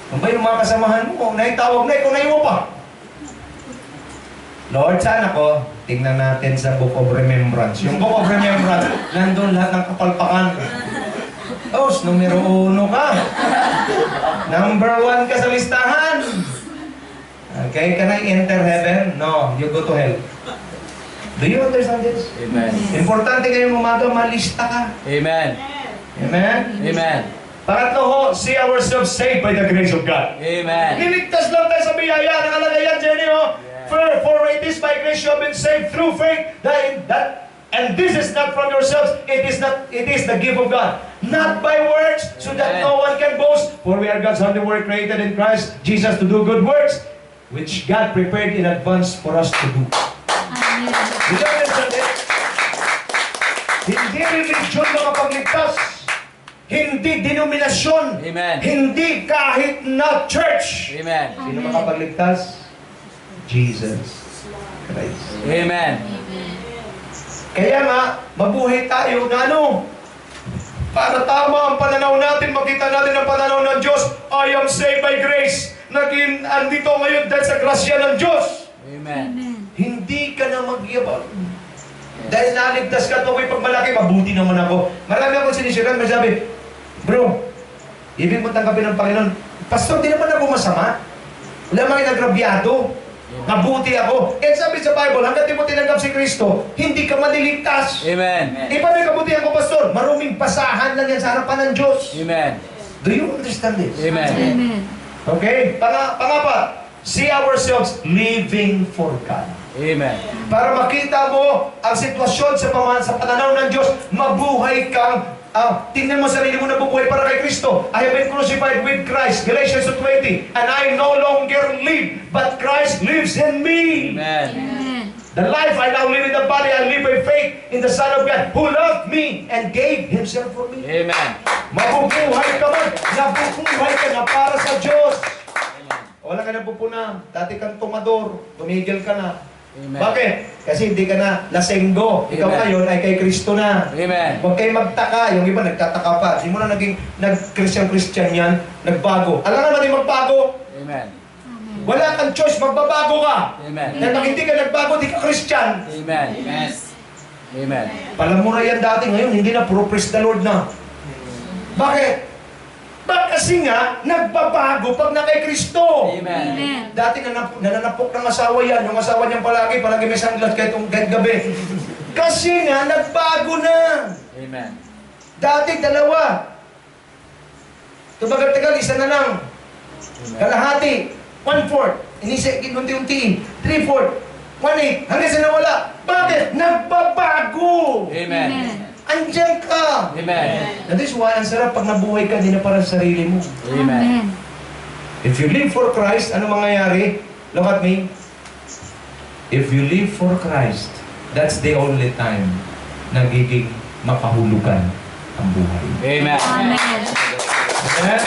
S1: Kung ba yung mga kasamahan mo, naitawag na, ikaw na mo pa. Lord, sana ko, tingnan natin sa Book of Remembrance. Yung Book of Remembrance, nandun lahat ng kapalpakan. Tapos, numero 1 ka. Number 1 ka sa listahan. Okay, can I enter heaven? No, you go to hell. Do you understand this?
S2: Amen.
S1: Importante ngayong umaga, malista ka.
S2: Amen.
S1: Amen?
S2: Amen.
S1: Pangatlo ho, see ourselves saved by the grace of God.
S2: Amen.
S1: Niligtas lang tayo sa biyaya. Nakalagay yan, Jenny, ho.
S2: Yeah.
S1: For it is by grace you have been saved through faith. And this is not from yourselves. It is the gift of God. Not by works, so that
S2: Amen.
S1: no one can boast. For we are God's handiwork, created in Christ Jesus to do good works, which God prepared in advance for us to do.
S3: Amen.
S1: Do you understand it? Hindi religion makapagligtas. Hindi denominasyon.
S2: Amen.
S1: Hindi kahit na church.
S2: Amen.
S1: Sino makapagligtas? Jesus Christ.
S2: Amen.
S1: Kaya nga, mabuhay tayo na ano? Para tama ang pananaw natin, makita natin ang pananaw ng Diyos. I am saved by grace. Naging andito ngayon dahil sa grasya ng Diyos.
S2: Amen.
S3: Amen.
S1: Hindi ka na magyabang. Dahil naligtas ka, tuwing pagmalaki, mabuti naman ako. Marami akong sinisiran, may sabi, bro, ibig mo tanggapin ng Panginoon. Pastor, di naman ako masama. Wala mga nagrabyado. Mabuti ako. And sabi sa Bible, hanggang di mo tinanggap si Kristo, hindi ka maliligtas.
S2: Amen.
S1: Di ba may kabutihan ko, Pastor? Maruming pasahan lang yan sa harapan ng Diyos.
S2: Amen.
S1: Do you understand this?
S2: Amen.
S3: Amen.
S1: Okay? Pangapat, see ourselves living for God.
S2: Amen.
S1: Para makita mo ang sitwasyon sa pananaw ng Diyos, mabuhay kang, tingnan mo sarili mo na bubuhay para kay Kristo. I have been crucified with Christ, Galatians 2:20, and I no longer live, but Christ lives in me.
S2: Amen.
S3: Amen.
S1: The life I now live in the body, I live by faith in the Son of God, who loved me and gave Himself for me.
S2: Amen.
S1: Mabubuhay ka man, nabubuhay ka na para sa Diyos. Wala ka na pupuna, dati kang tumador, tumigil ka na.
S2: Amen.
S1: Bakit? Kasi hindi ka na lasenggo. Ikaw
S2: Amen.
S1: ngayon ay kay Kristo na.
S2: Amen.
S1: Huwag kayo magtaka. Yung iba nagtataka pa. Hindi mo na naging nag-Christian yan, nagbago. Alam nga natin magbago.
S2: Amen.
S3: Amen.
S1: Wala kang choice, magbabago ka.
S2: Amen.
S1: Dahil pag hindi ka nagbago, di ka Christian.
S2: Amen. Yes. Amen.
S1: Palamura yan dati, ngayon hindi na, puro praise the Lord na. Bakit? Kasi nga, nagbabago pag na kay Kristo.
S2: Amen.
S3: Amen.
S1: Dati nananapok ng asawa yan. Yung asawa niyang palagi may sunglass kahit gabi. Kasi nga, nagbago na.
S2: Amen.
S1: Dati, dalawa. Tumagal-tagal, isa na lang. Kalahati. 1/4. Unti-untiin. 3/4. 1/8. Hanggang sa nawala. Bakit? Nagbabago.
S2: Amen.
S1: Andiyan ka.
S2: Amen.
S1: That is why, ang sarap pag nabuhay ka, di na para sa sarili mo.
S2: Amen.
S1: If you live for Christ, ano mangyayari? Look at me. If you live for Christ, that's the only time nagiging makahulugan ang buhay.
S2: Amen.
S3: Amen.
S1: Amen?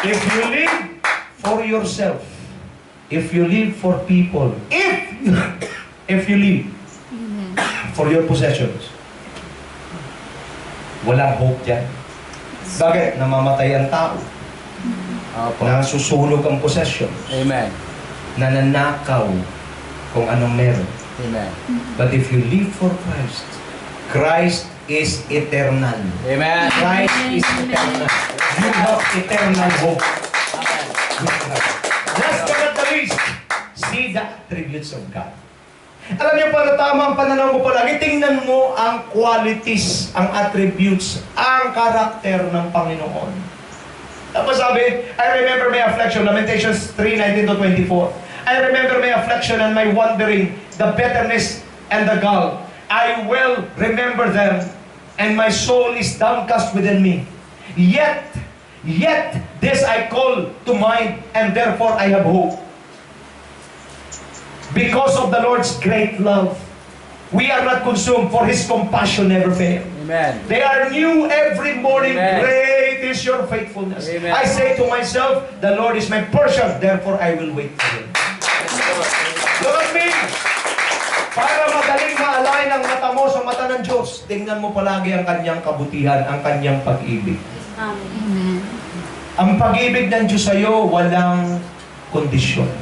S1: If you live for yourself, if you live for people, if you live
S3: Amen.
S1: for your possessions, walang hope dyan. Bakit? Namamatay ang tao.
S2: Opo.
S1: Nasusunog ang possessions.
S2: Amen.
S1: Nananakaw kung anong meron.
S2: Amen.
S1: But if you live for Christ, Christ is eternal.
S2: Amen.
S1: Christ is eternal. You have eternal hope. Last but not the least, see the attributes of God. Alam niyo, para tama ang pananaw mo palagi, tingnan mo ang qualities, ang attributes, ang karakter ng Panginoon. Tapos sabi, I remember my affliction, Lamentations 3:19-24. I remember my affliction and my wandering, the bitterness and the gall. I will remember them, and my soul is downcast within me. Yet this I call to mind, and therefore I have hope. Because of the Lord's great love, we are not consumed, for His compassion never fail.
S2: Amen.
S1: They are new every morning.
S2: Amen.
S1: Great is your faithfulness.
S2: Amen.
S1: I say to myself, the Lord is my portion, therefore I will wait for Him. Look at me. Para madaling maalay ng mata mo sa mata ng Diyos, tingnan mo palagi ang kanyang kabutihan, ang kanyang pag-ibig.
S3: Amen.
S1: Ang pag-ibig ng Diyos sa iyo, walang kondisyon.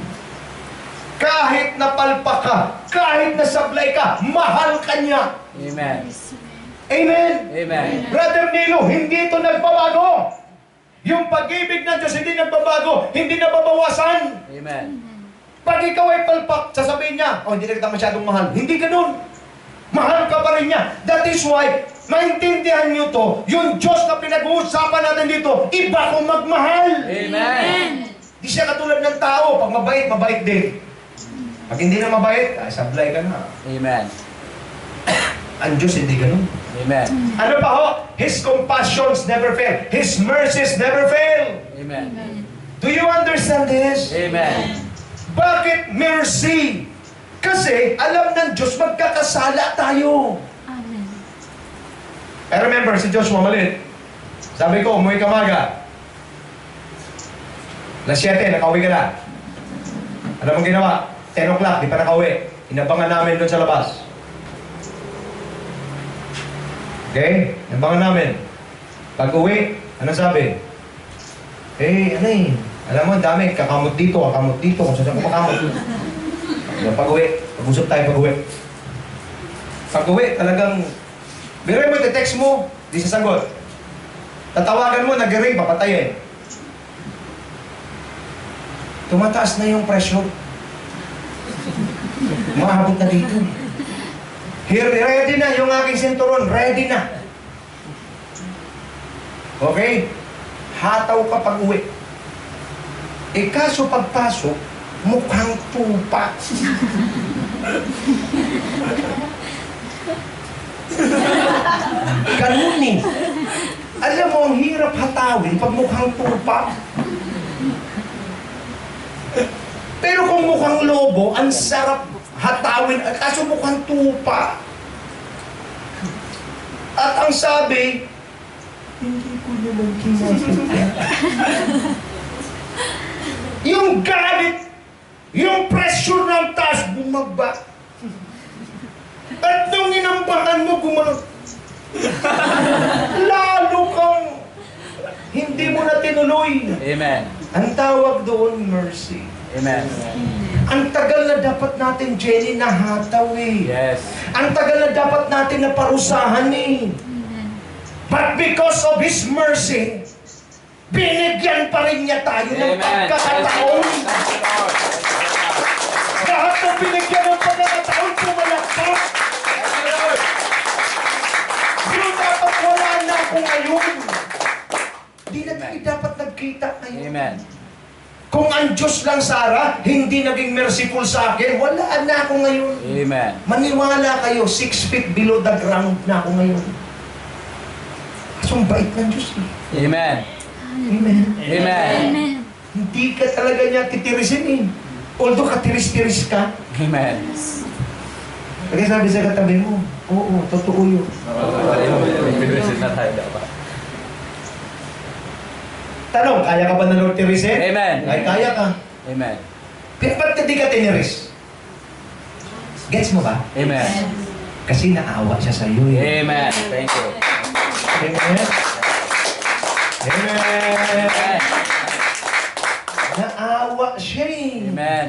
S1: Kahit napalpak ka, kahit nasablay ka, mahal ka niya.
S2: Amen.
S1: Amen?
S2: Amen.
S1: Brother Nilo, hindi ito nagbabago. Yung pag-ibig ng Diyos hindi nagbabago, hindi nababawasan.
S2: Amen.
S1: Pag ikaw ay palpak, sasabihin niya, oh, hindi na kita masyadong mahal. Hindi ganun. Mahal ka pa rin niya. That is why, maintindihan niyo to, yung Diyos na pinag-uusapan natin dito, iba kung magmahal.
S2: Amen.
S1: Di siya katulad ng tao. Pag mabait, mabait din. Pag hindi na mabait, ay sablay ka na.
S2: Amen.
S1: Ang Diyos hindi ganun.
S2: Amen.
S1: Ano pa ho? His compassions never fail. His mercies never fail.
S2: Amen.
S1: Do you understand this?
S2: Amen.
S1: Bakit mercy? Kasi alam ng Diyos magkakasala tayo.
S3: Amen.
S1: I remember si Joshua maliit. Sabi ko, umuwi ka maga. Alas 7, nakauwi ka na. Ano mong ginawa? 10 o'clock, di pa nakauwi. Inabangan namin doon sa labas. Okay? Inabangan namin. Pag uwi, ano sabi? Ano eh, alam mo, dami, kakamot dito, kung saan ko makamot. Yung pag-uwi, pag-usap tayo pag-uwi. Pag-uwi, talagang, biray mo, text mo, di sasagot. Tatawagan mo, nag-ring, papatayin. Tumataas na yung pressure. Maabot na dito. Here, ready na yung aking sinturon, ready na. Okay? Hataw ka pag-uwi. Kaso pagpasok, mukhang tupa. Ganun eh. Alam mo, ang hirap hatawin pag mukhang tupa. Pero kung mukhang lobo, ang sarap hatawin. Kaso mukhang tupa. At ang sabi, hindi ko naman kinakita. Yung galit, yung pressure ng taas, bumaba. At nung inambahan mo, gumanon. Lalo kang hindi mo na tinuloy.
S2: Amen.
S1: Ang tawag doon, mercy.
S2: Amen.
S1: Ang tagal na dapat natin, Jenny, nahataw eh.
S2: Yes.
S1: Ang tagal na dapat natin naparusahan eh. But because of His mercy, binigyan pa rin niya tayo ng pagkakataon. Lahat ng binigyan ng pagkakataon, pumalakpak. Yung dapat wala na ako ngayon. Di na tayo dapat nagkita ngayon.
S2: Amen.
S1: Kung ang Diyos lang, Sarah, hindi naging merciful sa akin, wala na ako ngayon.
S2: Amen.
S1: Maniwala kayo, 6 feet below the ground na ako ngayon. Kasi ang bait ng Diyos eh.
S2: Amen.
S1: Amen.
S2: Amen.
S3: Amen.
S1: Hindi ka talaga niya titirisin eh. Although katiris-tiris ka.
S2: Amen.
S1: Kaya sabi sa katabi mo, oo, totoo yun. Tanong, kaya ka ba na Lord tirisin?
S2: Amen.
S1: Ay, kaya ka.
S2: Amen.
S1: Pero ba't di ka tiniris? Gets mo ba?
S2: Amen.
S1: Kasi naawa siya sa iyo.
S2: Amen. Thank you.
S1: Amen. Amen.
S2: Amen.
S1: Naawa siya eh.
S2: Amen.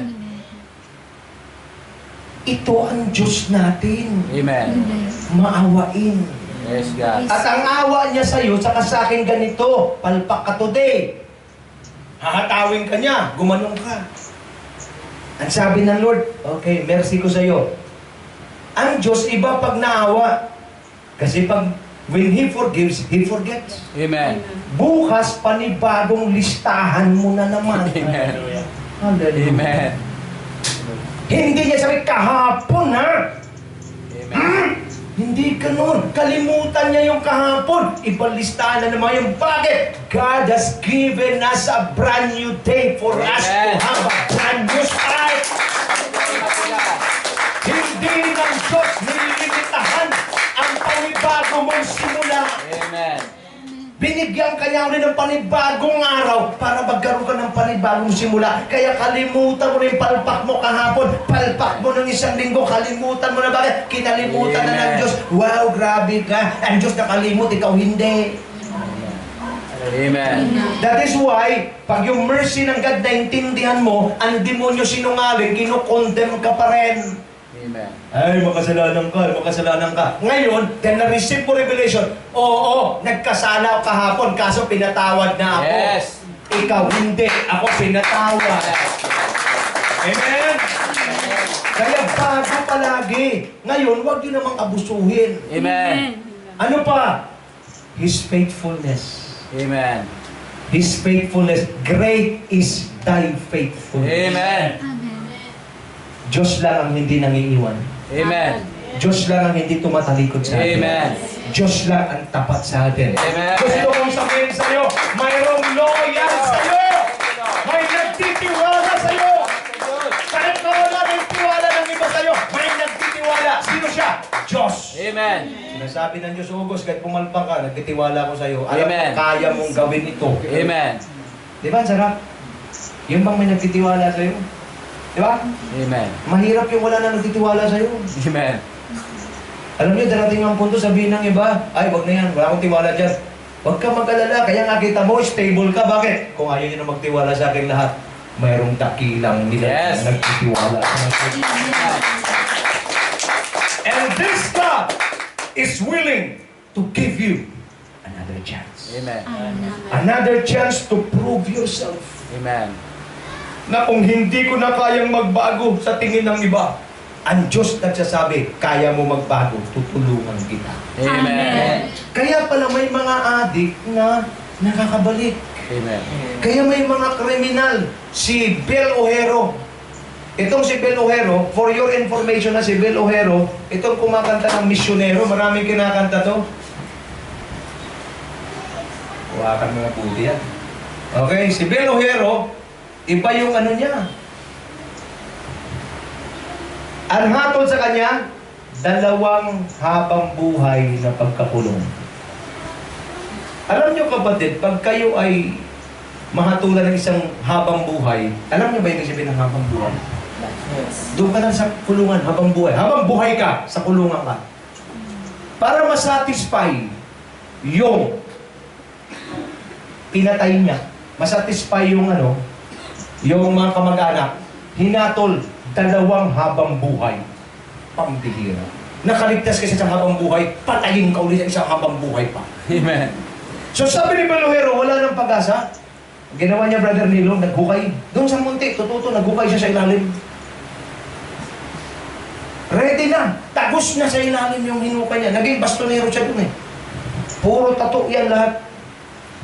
S1: Ito ang Diyos natin.
S2: Amen.
S1: Maawain.
S2: Yes, God.
S1: At ang awa niya sa iyo, saka sa akin ganito, palpak ka today. Hahatawin ka niya, gumanong ka. Ang sabi ng Lord, okay, mercy ko sa iyo. Ang Diyos, iba pag naawa. Kasi pag, when He forgives, He forgets.
S2: Amen.
S1: Bukas, panibagong listahan mo na naman.
S2: Amen.
S1: Hallelujah.
S2: Amen.
S1: Hindi niya sabi, kahapon ha?
S2: Amen.
S1: Hindi ganun. Kalimutan niya yung kahapon. Ibalistahan na naman yung bakit. God has given us a brand new day for us to
S2: Amen.
S1: have a brand new start. Hindi ng Diyos nililimitahan ang panibago mong simula.
S2: Amen.
S1: Binigyan ka niya ulit ng panibagong araw para magkaroon ka ng panibagong simula. Kaya kalimutan mo na yung palpak mo kahapon. Palpak mo ng isang linggo. Kalimutan mo na bakit? Kinalimutan na ng
S2: Amen.
S1: Diyos. Wow, grabe ka. Ang Diyos nakalimut, ikaw hindi.
S2: Amen.
S1: That is why, pag yung mercy ng God naintindihan mo, ang demonyo sinungaling, kinukondem ka pa rin.
S2: Amen.
S1: Ay, makasalanan ka. Ngayon, dahil na-receive mo revelation, oo, nagkasala ako kahapon, kaso pinatawad na ako.
S2: Yes.
S1: Ikaw, hindi. Ako pinatawad. Amen? Kaya bago palagi. Ngayon, huwag yun namang abusuhin.
S2: Amen.
S1: Ano pa? His faithfulness.
S2: Amen.
S1: His faithfulness. Great is thy faithfulness.
S2: Amen.
S3: Amen.
S1: Diyos lang ang hindi nangiiwan.
S2: Amen.
S1: Diyos lang ang hindi tumatalikod sa atin.
S2: Amen.
S1: Diyos lang ang tapat sa atin.
S2: Amen.
S1: Gusto kong sabihin sa'yo, mayroong loyal sa'yo. May nagtitiwala sa'yo. Kahit na wala ng tiwala ng iba sa'yo, may nagtitiwala. Sino siya? Diyos.
S2: Amen.
S1: Sinasabi ng Diyos, Ugos, kahit pumalpang ka, nagtitiwala ko sa'yo. Alam
S2: Amen.
S1: mo, kaya mong gawin ito.
S2: Amen.
S1: Di ba, ang sarap? Yung bang may nagtitiwala sa'yo? Di ba?
S2: Amen.
S1: Mahirap yung wala na nagtitiwala sa'yo.
S2: Amen.
S1: Alam niyo, darating ang punto, sabihin ng iba, ay, wag na yan, wala akong tiwala dyan. Huwag ka mag-alala, kaya nga kita mo, stable ka. Bakit? Kung ayaw niyo na magtiwala sa akin lahat, mayroong dakilang nila
S2: Yes.
S1: na nagtitiwala sa akin. And this God is willing to give you another chance.
S2: Amen.
S1: Another chance to prove yourself.
S2: Amen.
S1: Na kung hindi ko na kayang magbago sa tingin ng iba, ang Diyos nagsasabi, kaya mo magbago, tutulungan kita.
S2: Amen.
S1: Kaya pala may mga adik na nakakabalik.
S2: Amen.
S1: Kaya may mga kriminal. Si Bel Ojero. Itong si Bel Ojero, for your information na si Bel Ojero, itong kumakanta ng misyonero, maraming kinakanta to. Huwakan mo na puti yan. Okay, si Bel Ojero, iba yung ano niya. Ang hatol sa kanya, 2 habang buhay na pagkakulong. Alam niyo kapatid, pag kayo ay mahatulan ng isang habang buhay, alam niyo ba yung sabihin ng habang buhay? Doon ka lang sa kulungan, habang buhay. Habang buhay ka, sa kulungan ka. Para masatisfy yung pinatay niya, masatisfy yung ano, yung mga kamag-anak, hinatol 2 habang buhay. Pambihira. Nakaligtas ka sa isang habang buhay, patayin ka ulit sa isang habang buhay pa.
S2: Amen.
S1: So sabi ni Bel Ojero, wala nang pag-asa. Ginawa niya, Brother Nilo, naghukay. Doon sa munti, tututo, naghukay siya sa ilalim. Ready na. Tagos na sa ilalim yung hinukay niya. Naging bastonero siya doon eh. Puro tato yan lahat.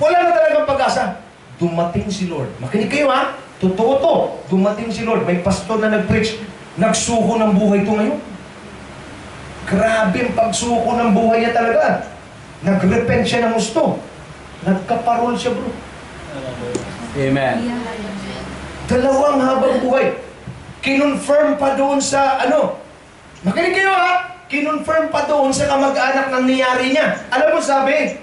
S1: Wala na talagang pag-asa. Dumating si Lord. Makinig kayo ha. Totoo to. Dumating si Lord. May pastor na nag-preach. Nagsuko ng buhay to ngayon. Grabe ang pagsuko ng buhay niya talaga. Nag-repent siya ng gusto. Nagkaparol siya bro.
S2: Amen.
S1: 2 habang buhay. Kinonfirm pa doon sa ano. Makinig kayo ha. Kinonfirm pa doon sa kamag-anak ng niyari niya. Alam mo sabi,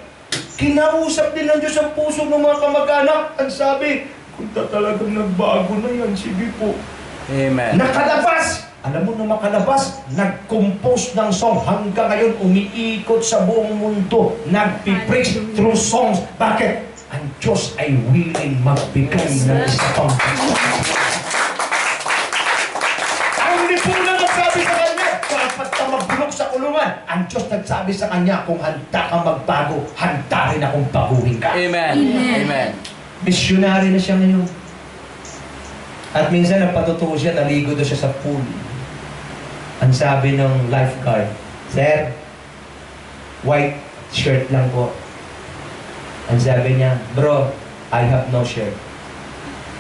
S1: kinausap din ng Diyos ang puso ng mga kamag-anak. Ang sabi, kung talagang nagbago na yan, sige po.
S2: Amen.
S1: Nakalabas Alam mo na makalabas, nag-compose ng song. Hanggang ngayon, umiikot sa buong mundo. Nag-preach through songs. Bakit? Ang Diyos ay willing magbigay ng isa pang ang lipunan nagsabi sa kanya, dapat ka magbulok sa kulungan. Ang Diyos nagsabi sa kanya, kung handa kang magbago, handa rin akong baguhin ka.
S2: Amen.
S3: Amen.
S2: Amen.
S1: Missionary na siya ngayon. At minsan nagpatutuo siya, naligo doon siya sa pool. Ang sabi ng lifeguard, "Sir, white shirt lang po." Ang sabi niya, "Bro, I have no shirt."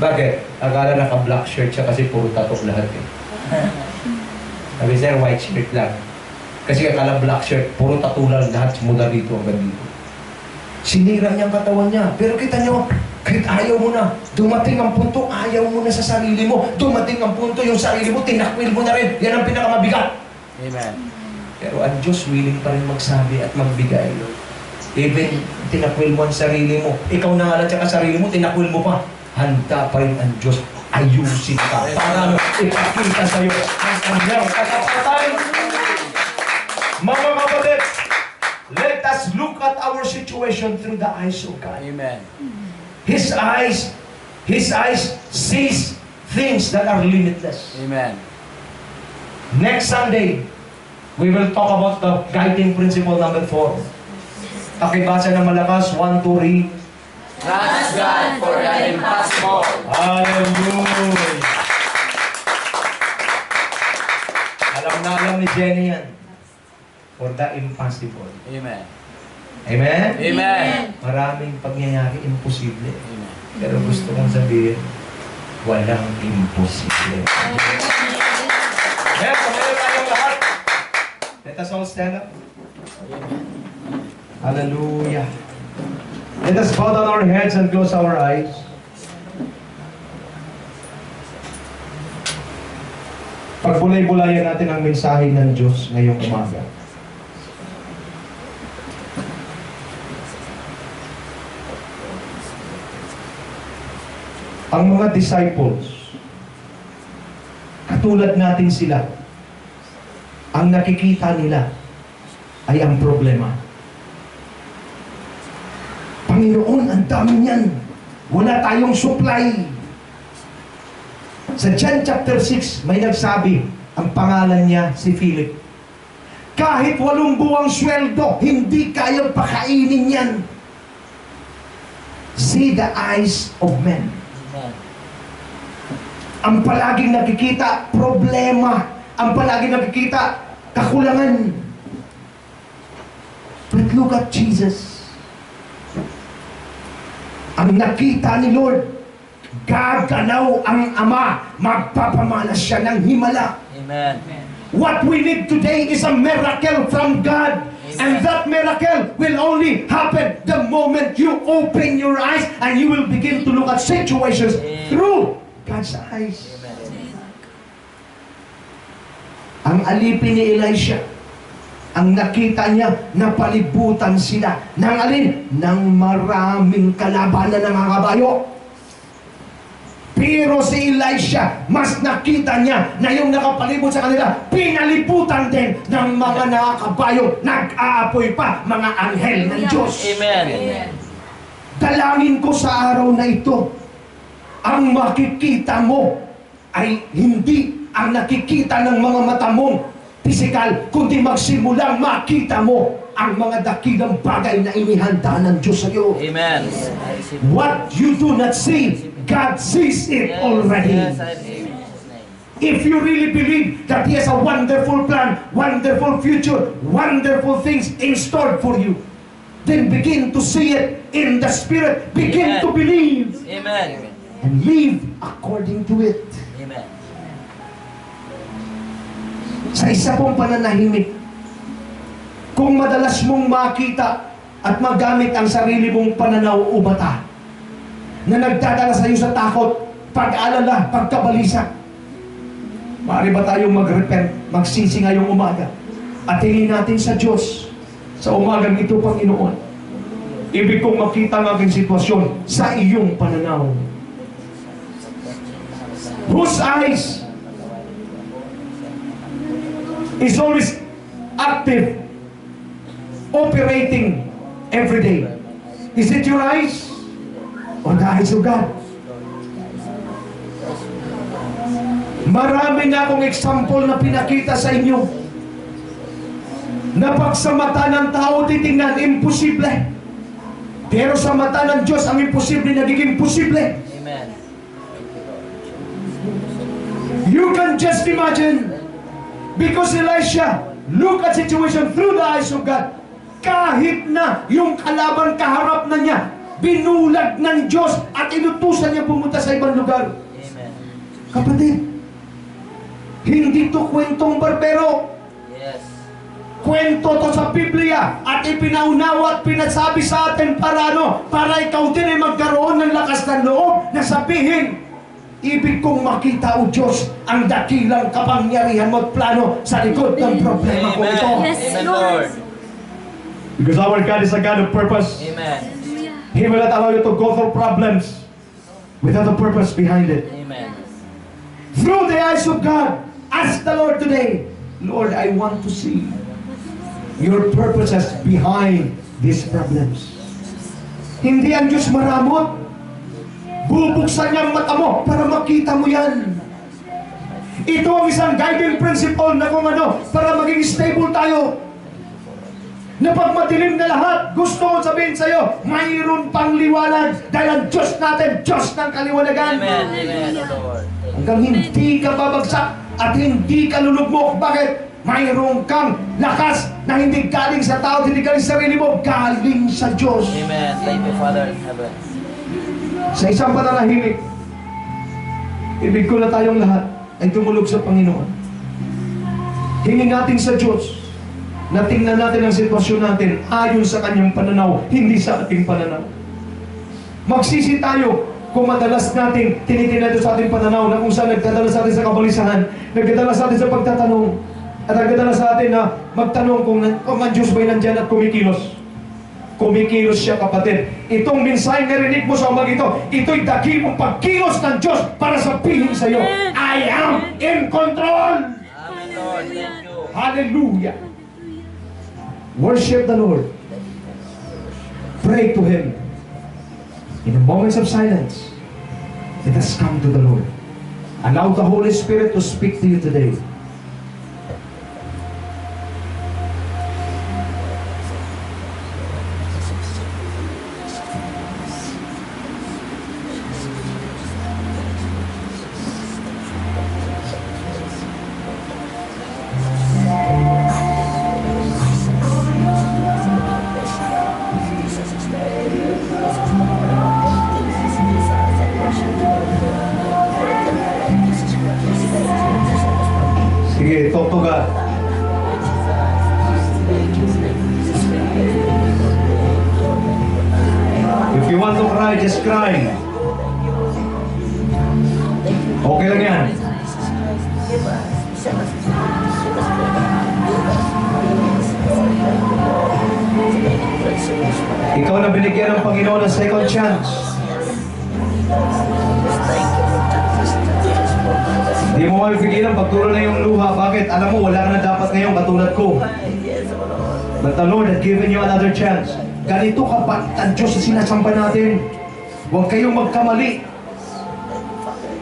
S1: Bakit? Akala naka-black shirt siya kasi puro tattoo lahat eh. Sabi, "Sir, white shirt lang." Kasi akala black shirt, puro tattoo lang lahat mula dito hanggang dito. Sinira niya ang katawan niya. Pero kita niyo, kahit ayaw mo na, dumating ang punto, ayaw mo na sa sarili mo. Dumating ang punto, yung sarili mo, tinakwil mo na rin. Yan ang pinakamabigat.
S2: Amen.
S1: Pero ang Diyos willing pa rin magsabi at magbigay. Even tinakwil mo ang sarili mo. Ikaw na nga lang tsaka sarili mo, tinakwil mo pa. Handa pa rin ang Diyos. Ayusin ka. Para ipakita sa'yo ang kanyang katapatan. Mga kapatid, let us look at our situation through the eyes of God.
S2: Amen.
S1: His eyes sees things that are limitless.
S2: Amen.
S1: Next Sunday, we will talk about the guiding principle number 4. Pakibasa ng malakas, 1, 2, read.
S2: Trust God for the impossible.
S1: Hallelujah! Alam ni Jenny yan. For the impossible.
S2: Amen.
S1: Amen?
S2: Amen.
S1: Maraming pangyayari imposible.
S2: Amen.
S1: Pero gusto kong sabihin, walang imposible. Amen? Tumayo tayong lahat. Let us all stand up. Hallelujah. Let us bow down our heads and close our eyes. Pagbulay-bulayan natin ang mensahe ng Diyos ngayong umaga. Ang mga disciples, katulad natin sila, ang nakikita nila ay ang problema. Panginoon, ang dami niyan. Wala tayong supply. Sa John chapter 6, may nagsabi, ang pangalan niya si Philip. Kahit 8 buwang sweldo, hindi kayang pakainin yan. See the eyes of men. Ang palaging nakikita, problema. Ang palaging nakikita, kakulangan. But look at Jesus. Ang nakita ni Lord, gaganaw ang Ama, magpapamalas siya ng himala.
S2: Amen.
S1: What we need today is a miracle from God. And that miracle will only happen the moment you open your eyes and you will begin to look at situations through God's eyes. Ang alipin ni Elisha, ang nakita niya, napalibutan sila ng alin? Ng maraming kalabanan ng mga kabayo. Pero si Elisha, mas nakita niya na yung nakapalibot sa kanila, pinalibutan din ng mga nakakabayo. Nag-aapoy pa, mga anghel ng Diyos.
S2: Amen.
S1: Dalangin ko sa araw na ito, ang makikita mo ay hindi ang nakikita ng mga mata mong pisikal, kundi magsimulang makita mo ang mga dakilang bagay na inihanda ng Diyos sa iyo.
S2: Amen.
S1: What you do not see, God sees it already. If you really believe that He has a wonderful plan, wonderful future, wonderful things in store for you, then begin to see it in the Spirit. Begin to believe.
S2: Amen.
S1: And live according to it.
S2: Amen.
S1: Sa isa pong pananahimik, kung madalas mong makita at magamit ang sarili mong pananaw o mata na nagdadala sa iyo sa takot, pag-alala, pagkabalisa, maaari ba tayong mag-repent, magsisi ngayong umaga at hingin natin sa Diyos sa umagang ito, Panginoon, ibig kong makita ang aking sitwasyon sa iyong pananaw. Whose eyes is always active, operating every day. Is it your eyes or the eyes of God? Marami na akong example na pinakita sa inyo na pag sa mata ng tao titingnan, imposible. Pero sa mata ng Diyos, ang imposible nagiging posible.
S2: Amen.
S1: You can just imagine, because Elisha look at situation through the eyes of God. Kahit na yung kalaban kaharap na niya, binulag ng Diyos at inutusan niya pumunta sa ibang lugar.
S2: Amen.
S1: Kapatid, hindi to kwentong barbero.
S2: Yes.
S1: Kwento to sa Biblia at ipinaunawa at pinasabi sa atin para ano? Para ikaw din ay magkaroon ng lakas ng loob na sabihin, ibig kong makita, O Diyos, ang dakilang kapangyarihan mo at plano sa likod ng problema ko ito.
S3: Yes,
S2: Amen,
S3: Lord.
S2: Lord.
S1: Because our God is a God of purpose.
S2: Amen.
S1: He will not allow you to go through problems without a purpose behind it.
S2: Amen.
S1: Through the eyes of God, ask the Lord today, Lord, I want to see your purposes behind these problems. Hindi ang Diyos maramot. Bubuksan niya ang mata mo para makita mo yan. Ito ang isang guiding principle na kung ano, para maging stable tayo. Na pag madilim na lahat, gusto ko sabihin sa'yo, mayroon pang liwanag dahil ang Diyos natin, Diyos ng kaliwanagan.
S2: Amen. Amen, Lord.
S1: Hanggang hindi ka babagsak at hindi ka lulugmok. Bakit? Mayroon kang lakas na hindi galing sa tao, hindi galing sa sarili mo, galing sa Diyos.
S2: Amen. Thank you, Father in heaven.
S1: Sa isang pananahimik, ibig ko na tayong lahat ay tumulog sa Panginoon. Hingin natin sa Diyos na tingnan natin ang sitwasyon natin ayon sa kanyang pananaw, hindi sa ating pananaw. Magsisi tayo kung madalas natin tinitingnan ito sa ating pananaw na kung saan nagdadala sa atin sa kabalisahan, nagdadala sa atin sa pagtatanong, at nagdadala sa atin na magtanong kung ang Diyos ba'y nandyan at kumikilos. Kumikilos siya, kapatid. Itong mensahe na rinig mo sa umaga ito'y dakimong pagkilos ng Diyos para sabihin sa iyo, I am in control!
S2: Amen, Lord. Thank you.
S1: Hallelujah! Worship the Lord. Pray to Him. In the moments of silence, let us come to the Lord. Allow the Holy Spirit to speak to you today. Sige, talk to God. If you want to cry, just cry. Okay lang yan. Ikaw na binigyan ng Panginoon ng second chance. Hindi mo mapipigilan pagturo na yung luha. Bakit? Alam mo, wala ka na dapat ngayon katulad ko. But the Lord has given you another chance. Ganito ka pa ang Diyos sa sinasamba natin. Huwag kayong magkamali.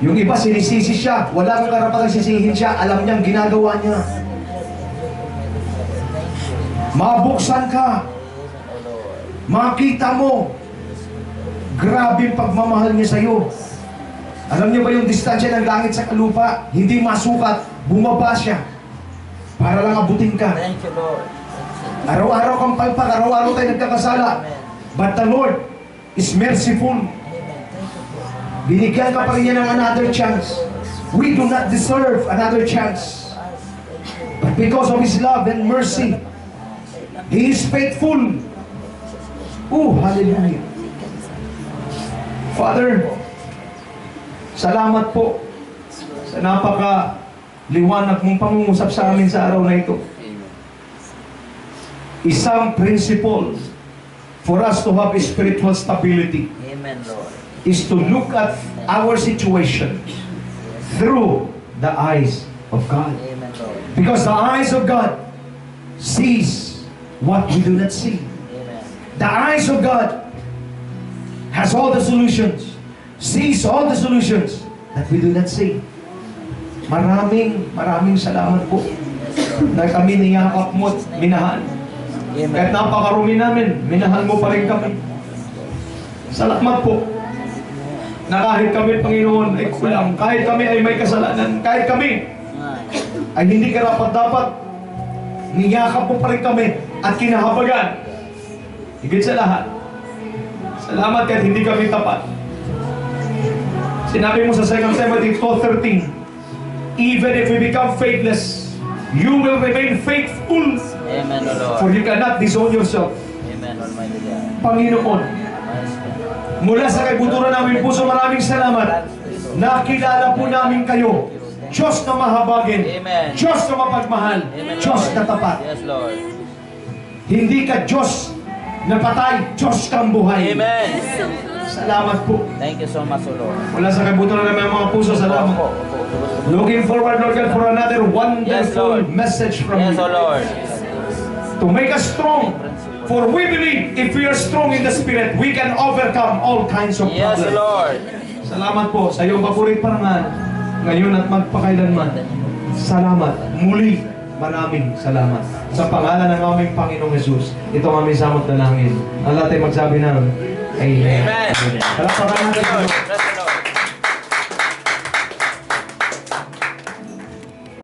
S1: Yung iba sinisisi siya. Wala kang karapatang sisihin siya. Alam niyang ginagawa niya. Mabuksan ka. Makita mo. Grabe yung pagmamahal niya sa'yo. Alam niyo ba yung distansya ng langit sa kalupa? Hindi masukat. Bumaba siya. Para lang abutin ka.
S2: Thank you, Lord.
S1: Araw-araw kang palpag. Araw-araw tayo nagkakasala. But the Lord is merciful. Binigyan ka pa rin niya ng another chance. We do not deserve another chance. But because of His love and mercy, He is faithful. Oh, hallelujah. Father, salamat po sa napaka-liwanag mong pangungusap sa amin sa araw na ito. Isang principle for us to have spiritual stability
S2: Amen, Lord.
S1: is to look at our situation through the eyes of God.
S2: Amen, Lord.
S1: Because the eyes of God sees what we do not see.
S2: Amen.
S1: The eyes of God has all the solutions, sees all the solutions that we do not see. Maraming salamat po na kami niyakap mo at minahal.
S2: Amen.
S1: Kahit napakarumi namin, minahal mo pa rin kami. Salamat po na kahit kami, Panginoon, ay kulang, kahit kami ay may kasalanan, kahit kami ay hindi karapat-dapat, niyakap mo pa rin kami at kinahabagan. Higit sa lahat, salamat kahit hindi kami tapat. Sinabi mo sa 2 Timothy 4:13, even if we become faithless, you will remain faithful,
S2: Amen, O Lord.
S1: for you cannot disown yourself.
S2: Amen, Almighty God.
S1: Panginoon,
S2: Praise God.
S1: mula sa kaibuturan namin puso, maraming salamat. Nakilala po namin kayo. Diyos na mahabagin.
S2: Amen.
S1: Diyos na mapagmahal.
S2: Amen,
S1: Diyos
S2: Lord.
S1: na tapat.
S2: Yes, Lord.
S1: Hindi ka Diyos na patay. Diyos kang buhay.
S2: Amen.
S1: Salamat po.
S2: Thank you so much, O Lord.
S1: Mula sa kaibuturan namin mga puso, salamat.
S2: Opo, opo, opo.
S1: Looking forward, Lord God, for another wonderful
S2: Lord.
S1: message from
S2: Yes, O
S1: you.
S2: Lord.
S1: To make us strong. For we believe if we are strong in the Spirit, we can overcome all kinds of
S2: Yes,
S1: problems.
S2: Lord.
S1: Salamat po sa iyong paborit parangal ngayon at magpakailanman. Salamat. Muli, maraming salamat. Sa pangalan ng aming Panginoong Jesus, ito ang aming samot na langin. Ang lahat ay magsabi ng Amen.
S2: Amen.
S1: Palakpakan natin.
S2: Praise the Lord. Praise the Lord.